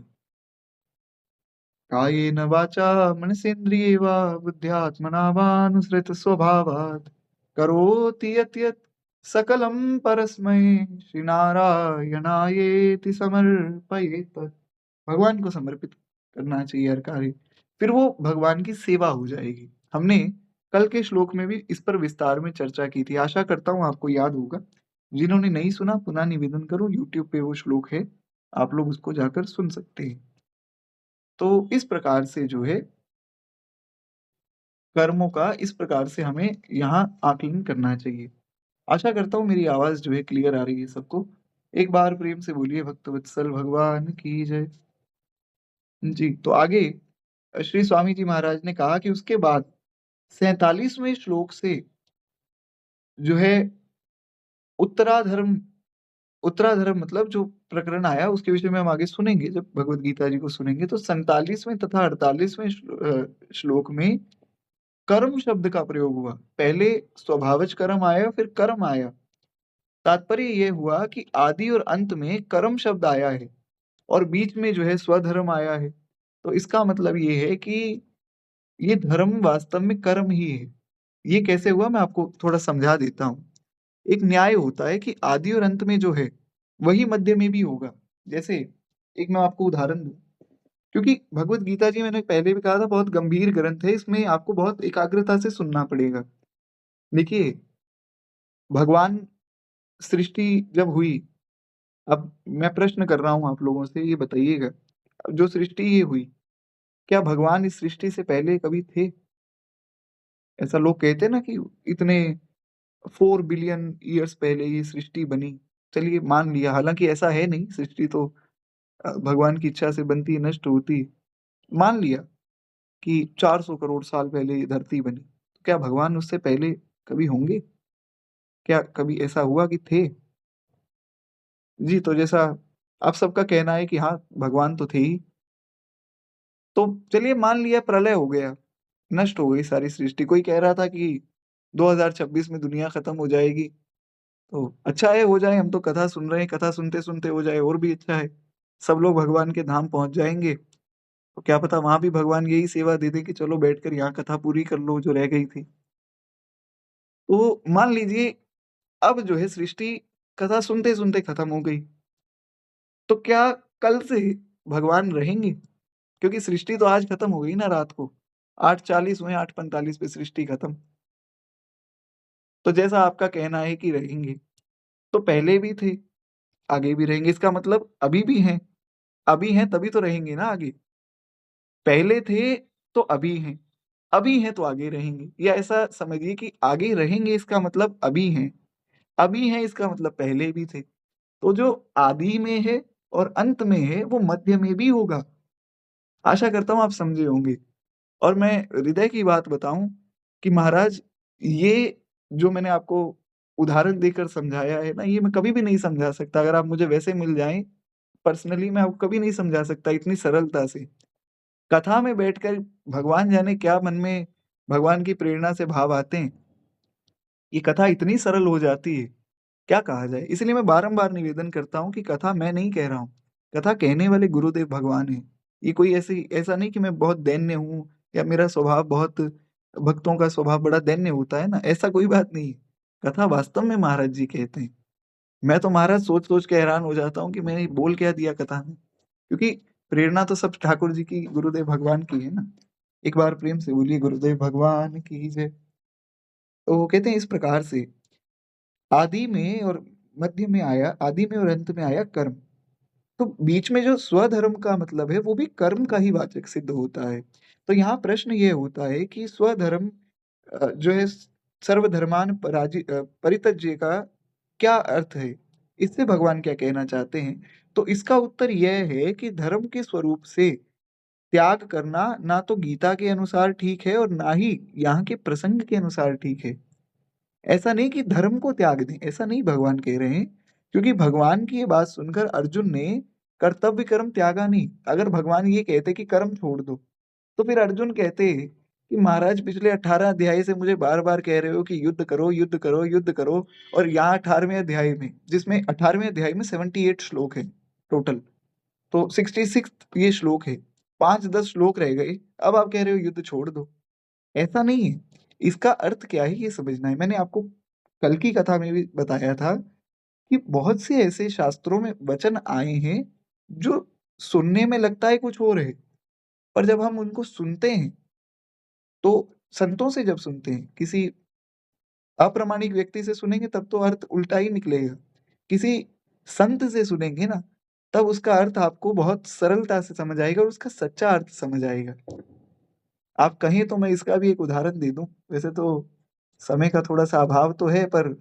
कायेन वाचा मनसेन्द्रिये वा बुद्ध्यात्मना वानुसृत स्वभावात् करोति यत् यत् सकलं परस्मै श्रीनारायणायेति समर्पयेत्। भगवान को समर्पित करना चाहिए हर कार्य, फिर वो भगवान की सेवा हो जाएगी। हमने कल के श्लोक में भी इस पर विस्तार में चर्चा की थी, आशा करता हूँ आपको याद होगा। जिन्होंने नहीं सुना, पुनः निवेदन करूँ, यूट्यूब पे वो श्लोक है, आप लोग उसको जाकर सुन सकते हैं। तो इस प्रकार से जो है कर्मों का इस प्रकार से हमें यहाँ आकलन करना चाहिए। आशा करता हूँ मेरी आवाज़ जो है क्लियर आ रही है सबको। एक बार प्रेम से बोलिए भक्तवत्सल भगवान की जय। जी, तो आगे श्री स्वामी जी महाराज ने कहा कि उसके बाद 47वें श्लोक से जो है उत्तराधर्म उत्तराधर्म मतलब जो प्रकरण आया उसके विषय में हम आगे सुनेंगे, जब भगवत गीता जी को सुनेंगे। तो 47वें तथा 48वें श्लोक में कर्म शब्द का प्रयोग हुआ। पहले स्वभावज कर्म आया, फिर कर्म आया। तात्पर्य ये हुआ कि आदि और अंत में कर्म शब्द आया है और बीच में जो है स्वधर्म आया है। तो इसका मतलब ये है कि ये धर्म वास्तव में कर्म ही है। ये कैसे हुआ, मैं आपको थोड़ा समझा देता हूँ। एक न्याय होता है कि आदि और अंत में जो है वही मध्य में भी होगा। जैसे एक मैं आपको उदाहरण दूं, क्योंकि भगवत गीता जी मैंने पहले भी कहा था बहुत गंभीर ग्रंथ है, इसमें आपको बहुत एकाग्रता से सुनना पड़ेगा। देखिए, भगवान सृष्टि जब हुई, अब मैं प्रश्न कर रहा हूँ आप लोगों से, ये बताइएगा, जो सृष्टि ये हुई, क्या भगवान इस सृष्टि से पहले कभी थे? ऐसा लोग कहते हैं ना कि इतने 4 बिलियन ईयर्स पहले ये सृष्टि बनी। चलिए मान लिया, हालांकि ऐसा है नहीं, सृष्टि तो भगवान की इच्छा से बनती है, नष्ट होती है। मान लिया कि 400 करोड़ साल पहले ये धरती बनी, तो क्या भगवान उससे पहले कभी होंगे? क्या कभी ऐसा हुआ कि थे? जी, तो जैसा आप सबका कहना है कि हाँ, भगवान तो थे ही, तो चलिए मान लिया प्रलय हो गया, नष्ट हो गई सारी सृष्टि। कोई कह रहा था कि 2026 में दुनिया खत्म हो जाएगी, तो अच्छा है हो जाए, हम तो कथा सुन रहे हैं, कथा सुनते-सुनते हो जाए और भी अच्छा है। सब लोग भगवान के धाम पहुँच जाएँगे, तो क्या पता वहाँ भी भगवान यही सेवा दे दें कि चलो बैठकर यहाँ कथा पूरी कर लो जो रह गई थी। तो मान लीजिए अब जो है सृष्टि कथा सुनते-सुनते खत्म हो गई, तो क्या कल से भगवान रहेंगे? क्योंकि सृष्टि तो आज खत्म हो गई ना रात को, 8:40 हुए, 8:45 पे सृष्टि खत्म। तो जैसा आपका कहना है कि रहेंगे, तो पहले भी थे, आगे भी रहेंगे, इसका मतलब अभी भी हैं। अभी हैं तभी तो रहेंगे ना आगे। पहले थे तो अभी हैं तो आगे रहेंगे। या ऐसा समझिए कि आगे रहेंगे इसका मतलब अभी हैं इसका मतलब पहले भी थे। तो जो आदि में है और अंत में है वो मध्य में भी होगा। आशा करता हूँ आप समझे होंगे। और मैं हृदय की बात बताऊँ कि महाराज, ये जो मैंने आपको उदाहरण देकर समझाया है ना, ये मैं कभी भी नहीं समझा सकता। अगर आप मुझे वैसे मिल जाएँ पर्सनली, मैं आपको कभी नहीं समझा सकता इतनी सरलता से। कथा में बैठकर भगवान जाने क्या मन में भगवान की प्रेरणा से भाव आते हैं। ये कथा इतनी सरल हो जाती है, क्या कहा जाए? इसलिए मैं बारंबार निवेदन करता हूँ कि कथा मैं नहीं कह रहा हूँ, कथा कहने वाले गुरुदेव भगवान हैं। ये कोई ऐसा नहीं कि मैं बहुत दैन्य हूँ या मेरा स्वभाव बहुत, भक्तों का स्वभाव बड़ा दैन्य होता है ना, ऐसा कोई बात नहीं है। कथा वास्तव में महाराज जी कहते हैं। मैं तो महाराज सोच-सोच के हैरान हो जाता हूँ कि मैंने बोल क्या दिया कथा में। क्योंकि प्रेरणा तो सब ठाकुर जी की, गुरुदेव भगवान की है ना। एक बार प्रेम से बोलिए गुरुदेव भगवान की जय। तो वो कहते हैं इस प्रकार से, आदि में और मध्य में आया, आदि में और अंत में आया कर्म। तो बीच में जो स्वधर्म का मतलब है वो भी कर्म का ही वाचक सिद्ध होता है। तो यहाँ प्रश्न ये होता है कि स्वधर्म जो है सर्वधर्मान परित्यज्य का क्या अर्थ है? इससे भगवान क्या कहना चाहते हैं? तो इसका उत्तर यह है कि धर्म के स्वरूप से त्याग करना ना तो गीता के अनुसार ठीक है और ना ही यहाँ के प्रसंग के अनुसार ठीक है। ऐसा नहीं कि धर्म को त्याग दें, ऐसा नहीं भगवान कह रहे हैं, क्योंकि भगवान की ये बात सुनकर अर्जुन ने कर्तव्य कर्म त्यागा नहीं। अगर भगवान ये कहते कि कर्म छोड़ दो, तो फिर अर्जुन कहते कि महाराज पिछले 18 अध्याय से मुझे बार-बार कह रहे हो कि युद्ध करो, युद्ध करो, युद्ध करो और यहाँ 18वें अध्याय में जिसमें 18वें अध्याय में 78 श्लोक हैं टोटल। तो 66th ये श्लोक है। 5-10 श्लोक रह गए, अब आप कह रहे हो युद्ध छोड़ दो। ऐसा नहीं है। इसका अर्थ क्या है ये समझना है। मैंने आपको कल की कथा में भी बताया था कि बहुत से ऐसे शास्त्रों में वचन आए हैं, जो सुनने में लगता है कुछ और है, पर जब हम उनको सुनते हैं, तो संतों से जब सुनते हैं, किसी अप्रामाणिक व्यक्ति से सुनेंगे तब तो अर्थ उल्टा ही निकलेगा। किसी संत से सुनेंगे ना, तब उसका अर्थ आपको बहुत सरलता से समझ आएगा और उसका सच्चा अर्थ समझ आएगा। आप कहें तो मैं इसका भी एक उदाहरण दे दूँ। वैसे तो समय का थोड़ा-सा अभाव तो है, पर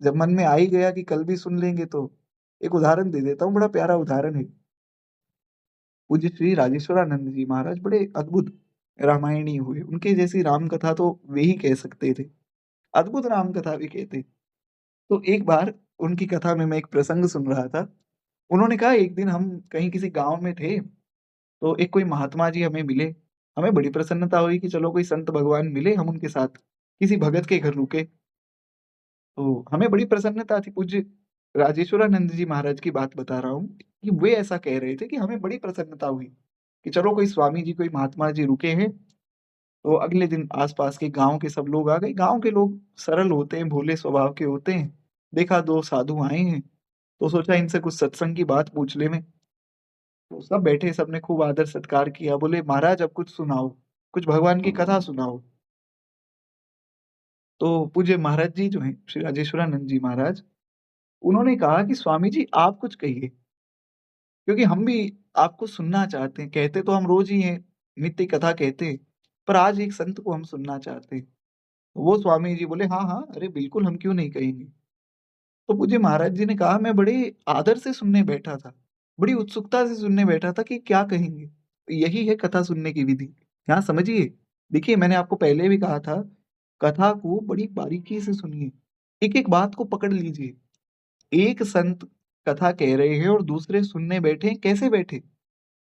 जब मन में आ ही गया कि कल भी सुन लेंगे तो एक उदाहरण दे देता हूँ, बड़ा प्यारा उदाहरण है। पूज्य श्री राजेश्वरानंद जी महाराज बड़े अद्भुत रामायणी हुए। उनके जैसी राम कथा तो वे ही कह सकते थे। अद्भुत राम कथा भी कहते। तो एक बार उनकी कथा में मैं एक प्रसंग सुन रहा था। उन्होंने कहा एक दिन हम कहीं किसी गाँव में थे, तो एक कोई महात्मा जी हमें मिले। हमें बड़ी प्रसन्नता हुई कि चलो कोई संत भगवान मिले, हम उनके साथ किसी भगत के घर रुके। तो हमें बड़ी प्रसन्नता थी। पूज्य राजेश्वरानंद जी महाराज की बात बता रहा हूँ कि वे ऐसा कह रहे थे कि हमें बड़ी प्रसन्नता हुई कि चलो कोई स्वामी जी, कोई महात्मा जी रुके हैं। तो अगले दिन आस-पास के गाँव के सब लोग आ गए। गाँव के लोग सरल होते हैं, भोले स्वभाव के होते हैं। देखा 2 साधु आए हैं, तो सोचा इनसे कुछ सत्संग की बात पूछ लें मैं। तो सब बैठे, सबने खूब आदर-सत्कार किया। बोले, "महाराज अब कुछ सुनाओ, कुछ भगवान की कथा सुनाओ।" तो पूज्य महाराज जी जो हैं, श्री राजेश्वरानंद जी महाराज, उन्होंने कहा कि स्वामी जी आप कुछ कहिए, क्योंकि हम भी आपको सुनना चाहते हैं। कहते तो हम रोज़ ही हैं, नित्य कथा कहते हैं, पर आज एक संत को हम सुनना चाहते हैं। वो स्वामी जी बोले, "हाँ, हाँ, अरे बिल्कुल हम क्यों नहीं कहेंगे।" तो पूज्य महाराज जी ने कहा, "मैं बड़े आदर से सुनने बैठा था, बड़ी उत्सुकता से सुनने बैठा था कि क्या कहेंगे।" तो यही है कथा सुनने की विधि। यहाँ समझिए, देखिए मैंने आपको पहले भी कहा था, कथा को बड़ी बारीकी से सुनिए, एक-एक बात को पकड़ लीजिए। एक संत कथा कह रहे हैं और दूसरे सुनने बैठे हैं, कैसे बैठे?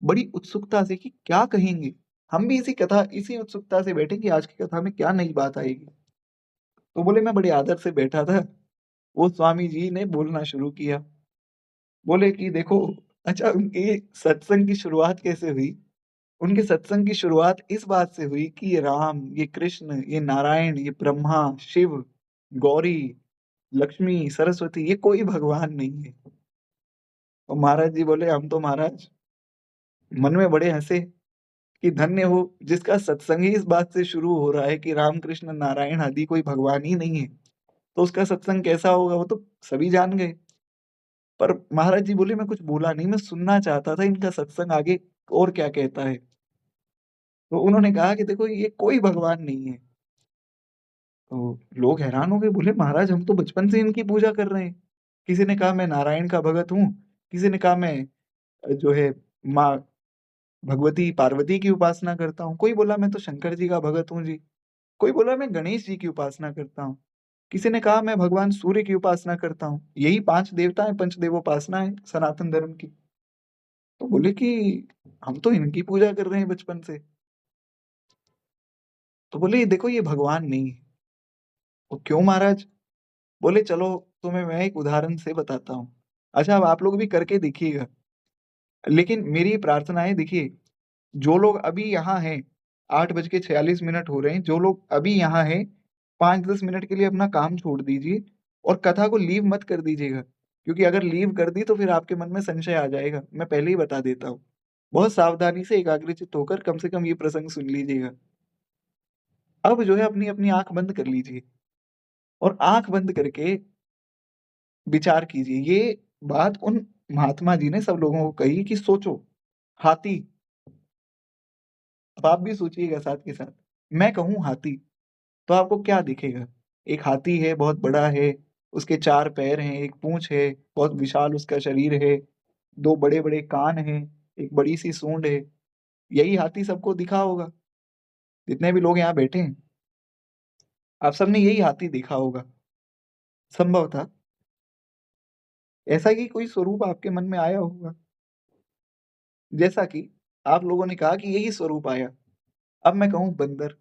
बड़ी उत्सुकता से कि क्या कहेंगे? हम भी इसी उत्सुकता से बैठे कि आज की कथा में क्या नई बात आएगी। तो बोले मैं बड़े आदर से बैठा था, वो स्वामी जी ने बोलना शुरू किया। बोले कि देखो, अच्छा उनकी सत्संग की शुरुआत कैसे हुई? उनके सत्संग की शुरुआत इस बात से हुई कि ये राम, ये कृष्ण, ये नारायण, ये ब्रह्मा, शिव, गौरी, लक्ष्मी, सरस्वती ये कोई भगवान नहीं है। और महाराज जी बोले हम तो महाराज मन में बड़े हँसे कि धन्य हो जिसका सत्संग ही इस बात से शुरू हो रहा है कि राम, कृष्ण, नारायण आदि कोई भगवान ही नहीं है। तो उसका सत्संग कैसा होगा वो तो सभी जान गए। पर महाराज जी बोले मैं कुछ बोला नहीं, मैं सुनना चाहता था इनका सत्संग आगे और क्या कहता है। तो उन्होंने कहा कि देखो ये कोई भगवान नहीं है। तो लोग हैरान हो गए, बोले महाराज हम तो बचपन से इनकी पूजा कर रहे हैं। किसी ने कहा मैं नारायण का भगत हूँ, किसी ने कहा मैं जो है माँ भगवती पार्वती की उपासना करता हूँ, कोई बोला मैं तो शंकर जी का भगत हूँ जी, कोई बोला मैं गणेश जी की उपासना करता हूँ, किसी ने कहा मैं भगवान सूर्य की उपासना करता हूँ। यही 5 देवता हैं, पंचदेवोपासना है सनातन धर्म की। तो बोले कि हम तो इनकी पूजा कर रहे हैं बचपन से। तो बोले देखो ये भगवान नहीं है। तो क्यों महाराज? बोले चलो तुम्हें मैं एक उदाहरण से बताता हूँ। अच्छा अब आप लोग भी करके देखिएगा। लेकिन मेरी प्रार्थना है देखिए, जो लोग अभी यहाँ हैं, 8 बज के 46 मिनट हो रहे हैं, जो लोग अभी यहाँ हैं, 5-10 मिनट के लिए अपना काम छोड़ दीजिए और कथा को लीव मत कर दीजिएगा। क्योंकि अगर लीव कर दी तो फिर आपके मन में संशय आ जाएगा। मैं पहले ही बता देता हूँ। बहुत सावधानी से एकाग्रचित्त होकर कम से कम ये प्रसंग सुन लीजिएगा। अब जो है अपनी-अपनी आँख बंद कर लीजिए और आँख बंद करके विचार कीजिए। ये बात उन महात्मा जी ने सब लोगों को कही कि सोचो, हाथी अब आप भी सोचिएगा साथ के साथ। मैं कहूँ हाथी, तो आपको क्या दिखेगा? एक हाथी है, बहुत बड़ा है, उसके 4 पैर हैं, 1 पूँछ है, बहुत विशाल उसका शरीर है, 2 बड़े-बड़े कान हैं, एक बड़ी-सी सूँड है। यही हाथी सबको दिखा होगा, जितने भी लोग यहाँ बैठे हैं। आप सबने यही हाथी देखा होगा, संभवतः ऐसा ही कोई स्वरूप आपके मन में आया होगा। जैसा कि आप लोगों ने कहा कि यही स्वरूप आया। अब मैं कहूँ बंदर,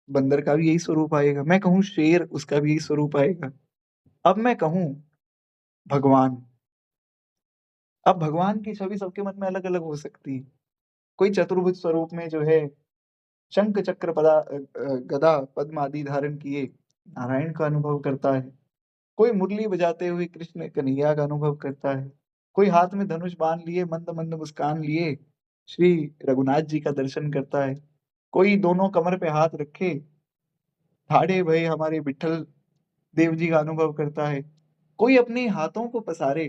बंदर का भी यही स्वरूप आएगा, मैं कहूँ शेर, उसका भी यही स्वरूप आएगा। अब मैं कहूँ भगवान, अब भगवान की छवि सबके मन में अलग-अलग हो सकती है। कोई चतुर्भुज स्वरूप में जो है शंख चक्र गदा पद्म आदि धारण किए नारायण का अनुभव करता है। कोई मुरली बजाते हुए कृष्ण कन्हैया का अनुभव करता है। कोई हाथ में धनुष बाण लिए मंद-मंद मुस्कान लिए श्री रघुनाथ जी का दर्शन करता है। कोई दोनों कमर पे हाथ रखे ठाड़े भये हमारे विट्ठल देव जी का अनुभव करता है। कोई अपने हाथों को पसारे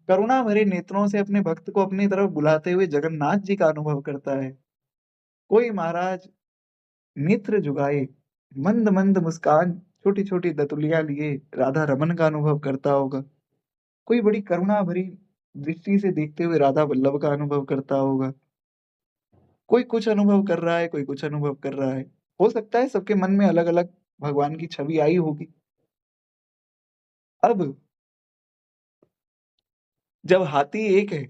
करुणा भरे नेत्रों से अपने भक्त को अपनी तरफ बुलाते हुए जगन्नाथ जी का अनुभव करता है। कोई महाराज नेत्र जुगाए मंद-मंद मुस्कान छोटी-छोटी दतुलियाँ लिए राधा रमन का अनुभव करता होगा। कोई बड़ी करुणा भरी दृष्टि से देखते हुए राधा वल्लभ का अनुभव करता होगा। कोई कुछ अनुभव कर रहा है, कोई कुछ अनुभव कर रहा है। हो सकता है सबके मन में अलग-अलग भगवान की छवि आई होगी। अब जब हाथी एक है,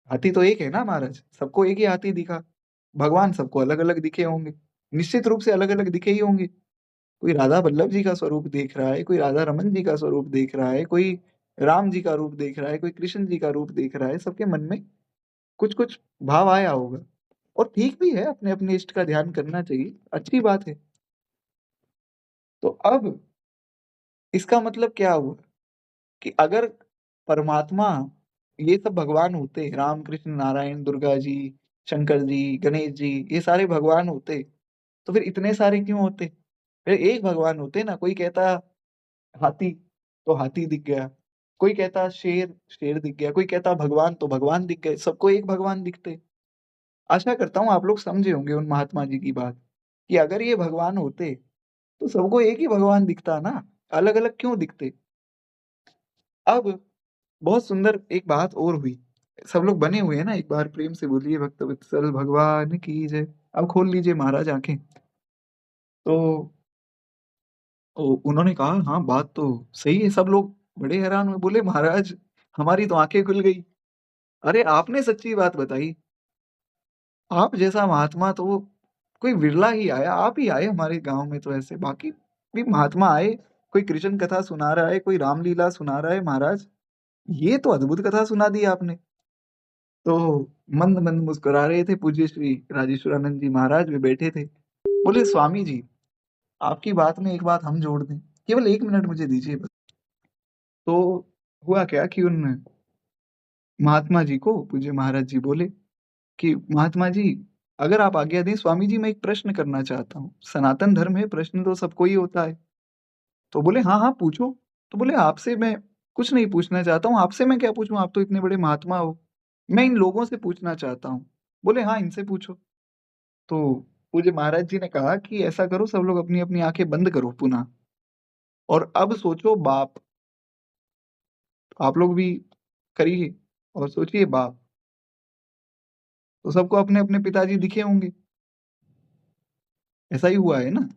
हाथी तो एक है ना महाराज, सबको एक ही हाथी दिखा। भगवान सबको अलग-अलग दिखे होंगे। निश्चित रूप से अलग-अलग दिखे ही होंगे। कोई राधा वल्लभ जी का स्वरूप देख रहा है, कोई राधा रमन जी का स्वरूप देख रहा है, कोई राम जी का रूप देख रहा है, कोई कृष्ण जी का रूप देख रहा है। सबके मन में कुछ-कुछ भाव आया होगा और ठीक भी है, अपने-अपने इष्ट का ध्यान करना चाहिए, अच्छी बात है। तो अब इसका मतलब क्या हुआ कि अगर परमात्मा ये सब भगवान होते, राम, कृष्ण, नारायण, दुर्गा जी, शंकर जी, गणेश जी, ये सारे भगवान होते, तो फिर इतने सारे क्यों होते? फिर एक भगवान होते ना, कोई कहता हाथी, तो हाथी दिख गया, कोई कहता शेर, शेर दिख गया, कोई कहता भगवान, तो भगवान दिख गए, सबको एक भगवान दिखते। आशा करता हूँ आप लोग समझे होंगे उन महात्मा जी की बात, कि अगर ये भगवान होते, तो सबको एक ही भगवान दिखता ना, अलग-अलग क्यों दिखते? अब बहुत सुंदर एक बात और हुई। सब लोग बने हुए हैं ना, एक बार प्रेम से बोलिए भक्तवत्सल भगवान की जय। अब खोल लीजिए महाराज आँखें। तो उन्होंने कहा, "हाँ, बात तो सही है।" सब लोग बड़े हैरान हुए, बोले, "महाराज, हमारी तो आँखें खुल गई। अरे! आपने सच्ची बात बताई। आप जैसा महात्मा तो कोई विरला ही आया, आप ही आए हमारे गाँव में तो ऐसे। बाकी भी महात्मा आए, कोई कृष्ण कथा सुना रहा है, कोई रामलीला सुना रहा है महाराज। ये तो अद्भुत कथा सुना दी आपने।" तो मंद-मंद मुस्कुरा रहे थे पूज्य श्री राजेश्वरानंद जी महाराज, वे बैठे थे। बोले, "स्वामी जी, आपकी बात में एक बात हम जोड़ दें। केवल 1 मिनट मुझे दीजिए बस।" तो हुआ क्या कि उन महात्मा जी को पूज्य महाराज जी बोले कि, "महात्मा जी, अगर आप आज्ञा दें स्वामी जी, मैं एक प्रश्न करना चाहता हूँ। सनातन धर्म है, प्रश्न तो सबको ही होता है।" तो बोले, "हाँ, हाँ, पूछो।" तो बोले, "आपसे मैं कुछ नहीं पूछना चाहता हूँ, आपसे मैं क्या पूछूँ? आप तो इतने बड़े महात्मा हो। मैं इन लोगों से पूछना चाहता हूँ।" बोले, "हाँ, इनसे पूछो।" तो पूज्य महाराज जी ने कहा कि ऐसा करो, सब लोग अपनी-अपनी आँखें बंद करो पुनः और अब सोचो बाप। आप लोग भी करिए और सोचिए बाप। तो सबको अपने-अपने पिताजी दिखे होंगे। ऐसा ही हुआ है ना?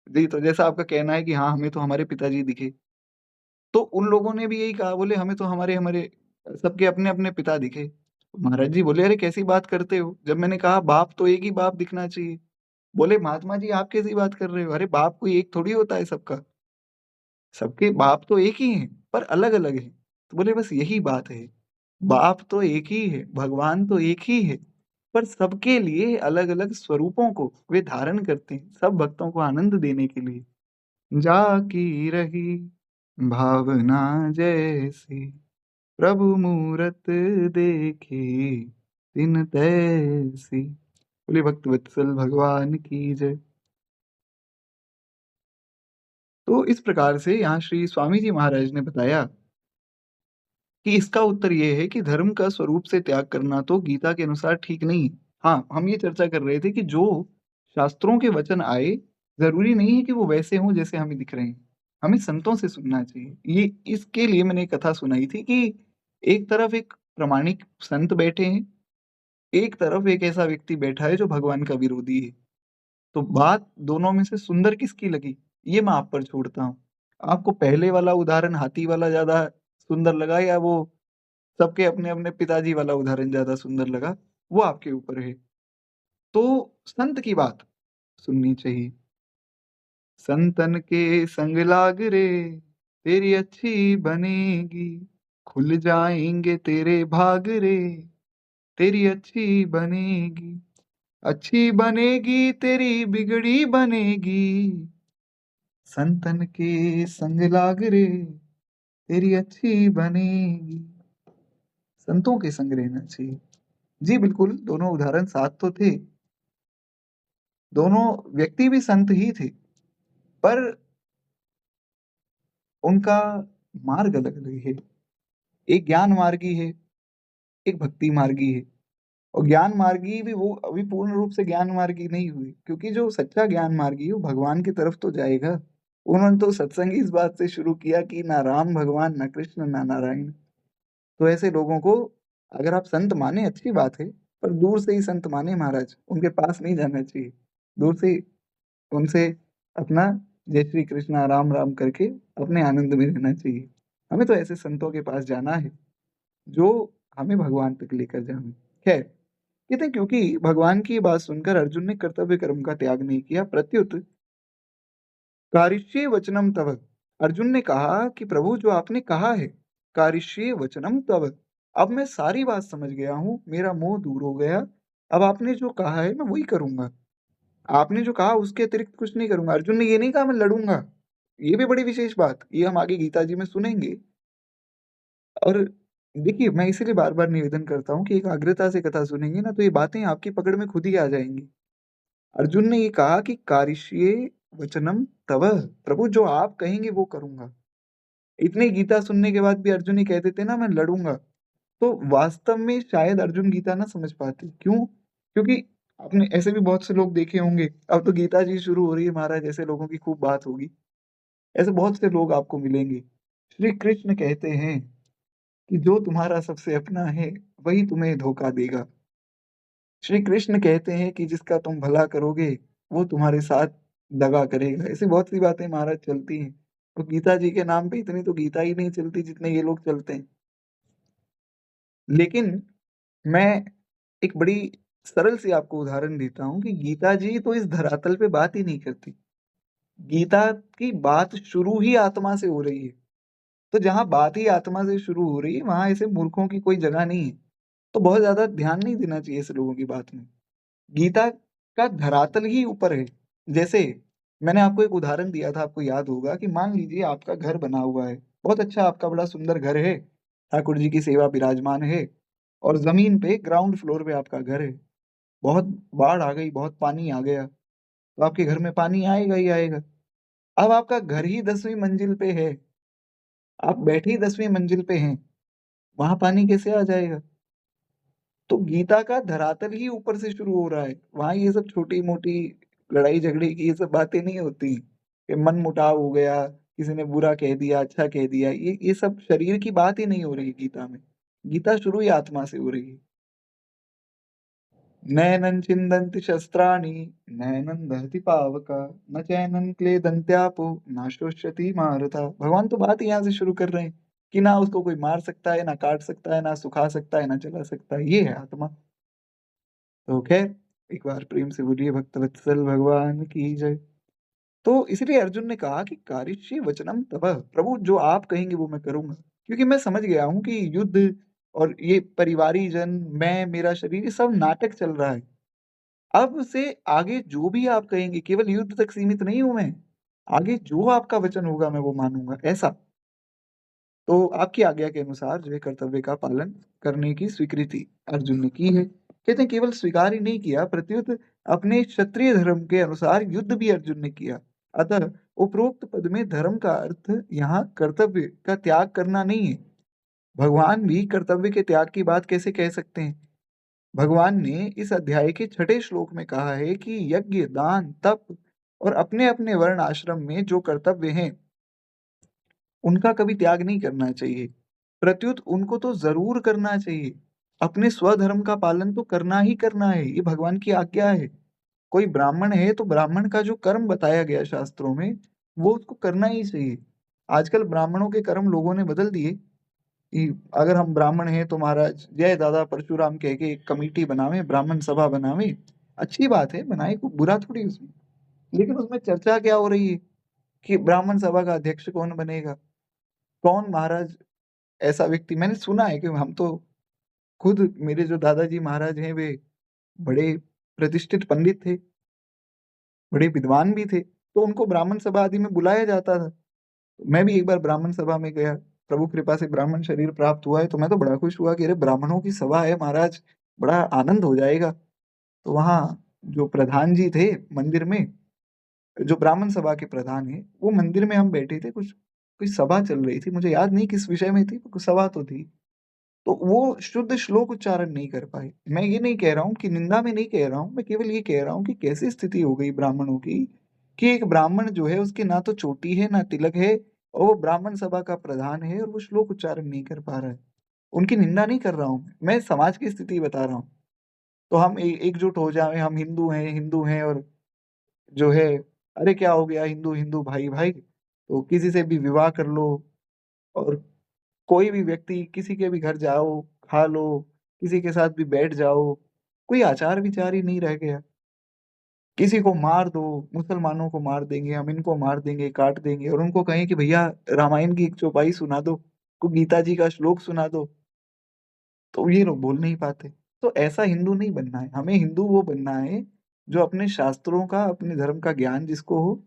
जी, तो जैसा आपका कहना है कि हाँ, हमें तो हमारे पिताजी दिखे। तो उन लोगों ने भी यही कहा, बोले हमें तो हमारे हमारे सबके अपने-अपने पिता दिखे। महाराज जी बोले, "अरे कैसी बात करते हो? जब मैंने कहा बाप तो एक ही बाप दिखना चाहिए।" बोले, "महात्मा जी आप कैसी बात कर रहे हो? अरे बाप कोई एक थोड़ी होता है सबका। सबके बाप तो एक ही हैं, पर अलग-अलग हैं।" तो बोले, "बस यही बात है। बाप तो एक ही है, भगवान तो एक ही है, पर सबके लिए अलग-अलग स्वरूपों को वे धारण करते हैं, सब भक्तों को आनंद देने के लिए। जाकी रही भावना जैसी प्रभु मूरत देखी तिन तैसी।" बोलिए भक्तवत्सल भगवान की जय। तो इस प्रकार से यहाँ श्री स्वामी जी महाराज ने बताया कि इसका उत्तर ये है कि धर्म का स्वरूप से त्याग करना तो गीता के अनुसार ठीक नहीं है। हाँ, हम ये चर्चा कर रहे थे कि जो शास्त्रों के वचन आए, ज़रूरी नहीं है कि वो वैसे हों जैसे हमें दिख रहे हैं। हमें संतों से सुनना चाहिए। ये इसके लिए मैंने एक कथा सुनाई थी कि एक तरफ एक प्रामाणिक संत बैठे हैं, एक तरफ एक ऐसा व्यक्ति बैठा है जो भगवान का विरोधी है। तो बात दोनों में से सुंदर किसकी लगी, ये मैं आप पर छोड़ता हूँ। आपको पहले वाला उदाहरण हाथी वाला ज़्यादा सुंदर लगा या वो सबके अपने-अपने पिताजी वाला उदाहरण ज़्यादा सुंदर लगा, वो आपके ऊपर है। तो संत की बात, सुननी चाहिए। संतन के संग लाग रे, तेरी अच्छी बनेगी, खुल जाएंगे तेरे भाग रे, तेरी अच्छी बनेगी, अच्छी बनेगी तेरी बिगड़ी बनेगी, संतन के संग लाग रे, तेरी अच्छी बनेगी। संतों के संग रहना चाहिए। जी बिल्कुल, दोनों उदाहरण साथ तो थे, दोनों व्यक्ति भी संत ही थे, पर उनका मार्ग अलग अलग है। एक ज्ञान मार्गी है, एक भक्ति मार्गी है। और ज्ञान मार्गी भी वो अभी पूर्ण रूप से ज्ञान मार्गी नहीं हुई, क्योंकि जो सच्चा ज्ञान मार्गी है वो भगवान की तरफ तो जाएगा। उन्होंने तो सत्संग ही इस बात से शुरू किया कि ना राम भगवान, ना कृष्ण, ना नारायण। तो ऐसे लोगों को अगर आप संत माने अच्छी बात है, पर दूर से ही संत माने महाराज, उनके पास नहीं जाना चाहिए। दूर से उनसे अपना जय श्री कृष्णा राम राम करके अपने आनंद में रहना चाहिए। हमें तो ऐसे संतों के पास जाना है जो हमें भगवान तक लेकर जाए। खैर, कहते हैं क्योंकि भगवान की ये बात सुनकर अर्जुन ने कर्तव्य कर्म का त्याग नहीं किया, प्रत्युत कारिष्ये वचनम तव। अर्जुन ने कहा कि प्रभु जो आपने कहा है, कारिष्ये वचनम तव, अब मैं सारी बात समझ गया हूँ, मेरा मोह दूर हो गया। अब आपने जो कहा है मैं वही करूंगा। आपने जो कहा उसके अतिरिक्त कुछ नहीं करूंगा। अर्जुन ने ये नहीं कहा मैं लड़ूंगा। ये भी बड़ी विशेष बात, ये हम आगे गीता जी में सुनेंगे। और देखिए, मैं इसीलिए बार बार निवेदन करता हूँ कि एकाग्रता से कथा सुनेंगे ना तो ये बातें आपकी पकड़ में खुद ही आ जाएंगी। अर्जुन ने ये कहा कि कारिष्ये वचनम तव, प्रभु जो आप कहेंगे वो करूंगा। इतनी गीता सुनने के बाद भी अर्जुन ही कह देते ना मैं लड़ूंगा, तो वास्तव में शायद अर्जुन गीता ना समझ पाते। क्यों? क्योंकि आपने ऐसे भी बहुत से लोग देखे होंगे। अब तो गीता जी शुरू हो रही है महाराज, ऐसे लोगों की खूब बात होगी। ऐसे बहुत से लोग आपको मिलेंगे। श्री कृष्ण कहते हैं कि जो तुम्हारा सबसे अपना है वही तुम्हें धोखा देगा। श्री कृष्ण कहते हैं कि जिसका तुम भला करोगे वो तुम्हारे साथ दगा करेगा। ऐसी बहुत सी बातें महाराज चलती हैं। तो गीता जी के नाम पे इतनी तो गीता ही नहीं चलती जितने ये लोग चलते हैं। लेकिन मैं एक बड़ी सरल सी आपको उदाहरण देता हूँ कि गीता जी तो इस धरातल पे बात ही नहीं करती। गीता की बात शुरू ही आत्मा से हो रही है। तो जहाँ बात ही आत्मा से शुरू हो रही है वहां ऐसे मूर्खों की कोई जगह नहीं है। तो बहुत ज्यादा ध्यान नहीं देना चाहिए ऐसे लोगों की बात में। गीता का धरातल ही ऊपर है। जैसे मैंने आपको एक उदाहरण दिया था, आपको याद होगा कि मान लीजिए आपका घर बना हुआ है, बहुत अच्छा आपका बड़ा सुंदर घर है, ठाकुर जी की सेवा विराजमान है, और जमीन पे ग्राउंड फ्लोर पे आपका घर है। बहुत बाढ़ आ गई, बहुत पानी आ गया, तो आपके घर में पानी आएगा ही आएगा। अब आपका घर ही 10वीं मंजिल पे है, आप बैठे ही 10वीं मंजिल पे हैं, वहां पानी कैसे आ जाएगा? तो गीता का धरातल ही ऊपर से शुरू हो रहा है। वहां ये सब छोटी मोटी लड़ाई झगड़े की ये सब बातें नहीं होती कि मन मुटाव हो गया, किसी ने बुरा कह दिया, अच्छा कह दिया। ये सब शरीर की बात ही नहीं हो रही गीता में। गीता शुरू ही आत्मा से हो रही है। नैनं छिन्दन्ति शस्त्राणि, नैनं दहति पावका, न चैनं क्लेदन्त्यापो, न शोष्यति मारुता। भगवान तो बात ही यहाँ से शुरू कर रहे हैं कि ना उसको कोई मार सकता है, ना काट सकता है, ना सुखा सकता है, ना जला सकता है। ये है आत्मा। तो खैर, एक बार प्रेम से बोलिए भक्तवत्सल भगवान की जय। तो इसलिए अर्जुन ने कहा कि कारिष्ये वचनम तव, प्रभु जो आप कहेंगे वो मैं करूंगा। क्योंकि मैं समझ गया हूँ कि युद्ध और ये परिवारी जन, मैं, मेरा शरीर, ये सब नाटक चल रहा है। अब से आगे जो भी आप कहेंगे, केवल युद्ध तक सीमित नहीं हूं मैं। आगे जो आपका वचन होगा मैं वो मानूंगा, ऐसा। तो आपकी आज्ञा के अनुसार जो है कर्तव्य का पालन करने की स्वीकृति अर्जुन ने की है। कहते हैं केवल स्वीकार ही नहीं किया, प्रत्युत अपने क्षत्रिय धर्म के अनुसार युद्ध भी अर्जुन ने किया। अतः उपरोक्त पद में धर्म का अर्थ यहाँ कर्तव्य का त्याग करना नहीं है। भगवान भी कर्तव्य के त्याग की बात कैसे कह सकते हैं? भगवान ने इस अध्याय के 6ठे श्लोक में कहा है कि यज्ञ, दान, तप और अपने अपने वर्ण आश्रम में जो कर्तव्य हैं उनका कभी त्याग नहीं करना चाहिए। प्रत्युत उनको तो जरूर करना चाहिए। अपने स्वधर्म का पालन तो करना ही करना है, ये भगवान की आज्ञा है। कोई ब्राह्मण है तो ब्राह्मण का जो कर्म बताया गया शास्त्रों में वो उसको करना ही चाहिए। आजकल ब्राह्मणों के कर्म लोगों ने बदल दिए कि अगर हम ब्राह्मण हैं तो महाराज जय दादा परशुराम कह के एक कमेटी बनावे, ब्राह्मण सभा बनावे। अच्छी बात है, बनाए, कोई बुरा थोड़ी उसमें। लेकिन उसमें चर्चा क्या हो रही है कि ब्राह्मण सभा का अध्यक्ष कौन बनेगा, कौन महाराज ऐसा व्यक्ति। मैंने सुना है कि हम तो खुद, मेरे जो दादाजी महाराज हैं वे बड़े प्रतिष्ठित पंडित थे, बड़े विद्वान भी थे, तो उनको ब्राह्मण सभा आदि में बुलाया जाता था। मैं भी एक बार ब्राह्मण सभा में गया, प्रभु कृपा से ब्राह्मण शरीर प्राप्त हुआ है, तो मैं तो बड़ा खुश हुआ कि अरे ब्राह्मणों की सभा है महाराज, बड़ा आनंद हो जाएगा। तो वहाँ जो प्रधान जी थे मंदिर में, जो ब्राह्मण सभा के प्रधान हैं, वो मंदिर में हम बैठे थे, कुछ कोई सभा चल रही थी, मुझे याद नहीं किस विषय में थी, पर कुछ सभा तो थी। तो वो शुद्ध श्लोक उच्चारण नहीं कर पाए। मैं ये नहीं कह रहा हूँ कि निंदा में नहीं कह रहा हूँ, मैं केवल ये कह रहा हूँ कि कैसी स्थिति हो गई ब्राह्मणों की कि एक ब्राह्मण जो है उसकी ना तो चोटी है ना तिलक है, और वो ब्राह्मण सभा का प्रधान है और वो श्लोक उच्चारण नहीं कर पा रहा है। उनकी निंदा नहीं कर रहा हूँ मैं समाज की स्थिति बता रहा हूँ। तो हम एकजुट हो जाए, हम हिंदू हैं और जो है, अरे क्या हो गया, हिंदू हिंदू भाई भाई, तो किसी से भी विवाह कर लो, और कोई भी व्यक्ति किसी के भी घर जाओ, खा लो, किसी के साथ भी बैठ जाओ, कोई आचार विचार ही नहीं रह गया। किसी को मार दो, मुसलमानों को मार देंगे, हम इनको मार देंगे, काट देंगे, और उनको कहें कि भैया रामायण की एक चौपाई सुना दो, को गीता जी का श्लोक सुना दो, तो ये लोग बोल नहीं पाते। तो ऐसा हिंदू नहीं बनना है हमें, हिंदू वो बनना है जो अपने शास्त्रों का, अपने धर्म का ज्ञान जिसको हो,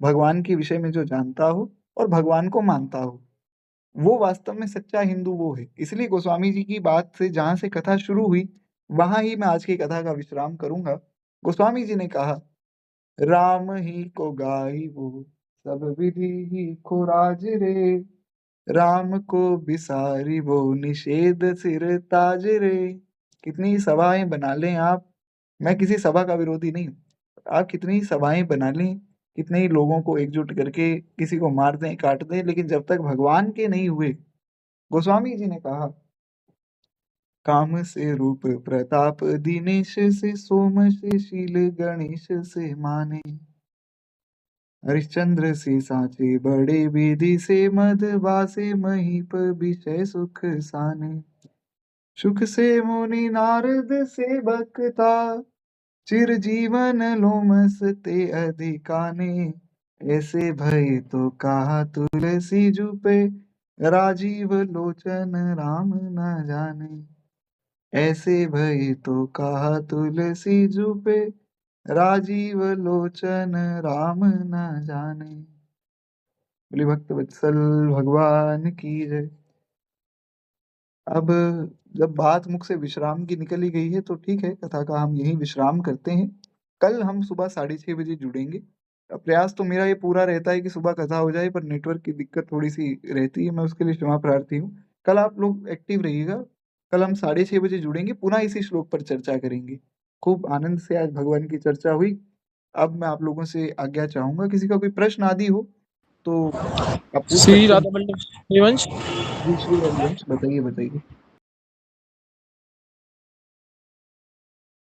भगवान के विषय में जो जानता हो और भगवान को मानता हो, वो वास्तव में सच्चा हिंदू वो है। इसलिए गोस्वामी जी की बात से जहां से कथा शुरू हुई, वहां ही मैं आज की कथा का विश्राम करूंगा। गोस्वामी जी ने कहा, राम ही को गाई वो सब विधि ही को राज रे, राम को बिसारी वो निषेध सिर ताज रे। कितनी सभाएं बना लें आप, मैं किसी सभा का विरोधी नहीं हूं, आप कितनी सभाएं बना लें, कितने ही लोगों को एकजुट करके किसी को मार दें, काट दें, लेकिन जब तक भगवान के नहीं हुए, गोस्वामी जी ने कहा, काम से रूप प्रताप दिनेश से सोम से शील गणेश से माने, हरिश्चंद्र से साचे बड़े विधि से मधवा से महीप विषय सुख साने, सुख से मुनि नारद से बकता, चिर जीवन लोमस ते अधिकाने, ऐसे भय तो कहा तुलसी जुपे, राजीव लोचन राम न जाने। ऐसे भय तो कहा तुलसी जुपे, राजीव लोचन राम न जाने। बोले भक्त वत्सल भगवान की जय। अब जब बात मुख से विश्राम की निकल ही गई है तो ठीक है, कथा का हम यही विश्राम करते हैं। कल हम सुबह 6:30 बजे जुड़ेंगे। अब प्रयास तो मेरा ये पूरा रहता है कि सुबह कथा हो जाए, पर नेटवर्क की दिक्कत थोड़ी सी रहती है, मैं उसके लिए क्षमा प्रार्थी हूँ। कल आप लोग एक्टिव रहिएगा। कल हम 6:30 बजे जुड़ेंगे, पुनः इसी श्लोक पर चर्चा करेंगे। खूब आनंद से आज भगवान की चर्चा हुई। अब मैं आप लोगों से आज्ञा चाहूंगा, किसी का कोई प्रश्न आदि हो तो आप पूछ श्री सकते हैं। राधा वल्लभ हरिवंश। जी श्री हरिवंश, बताइए बताइए।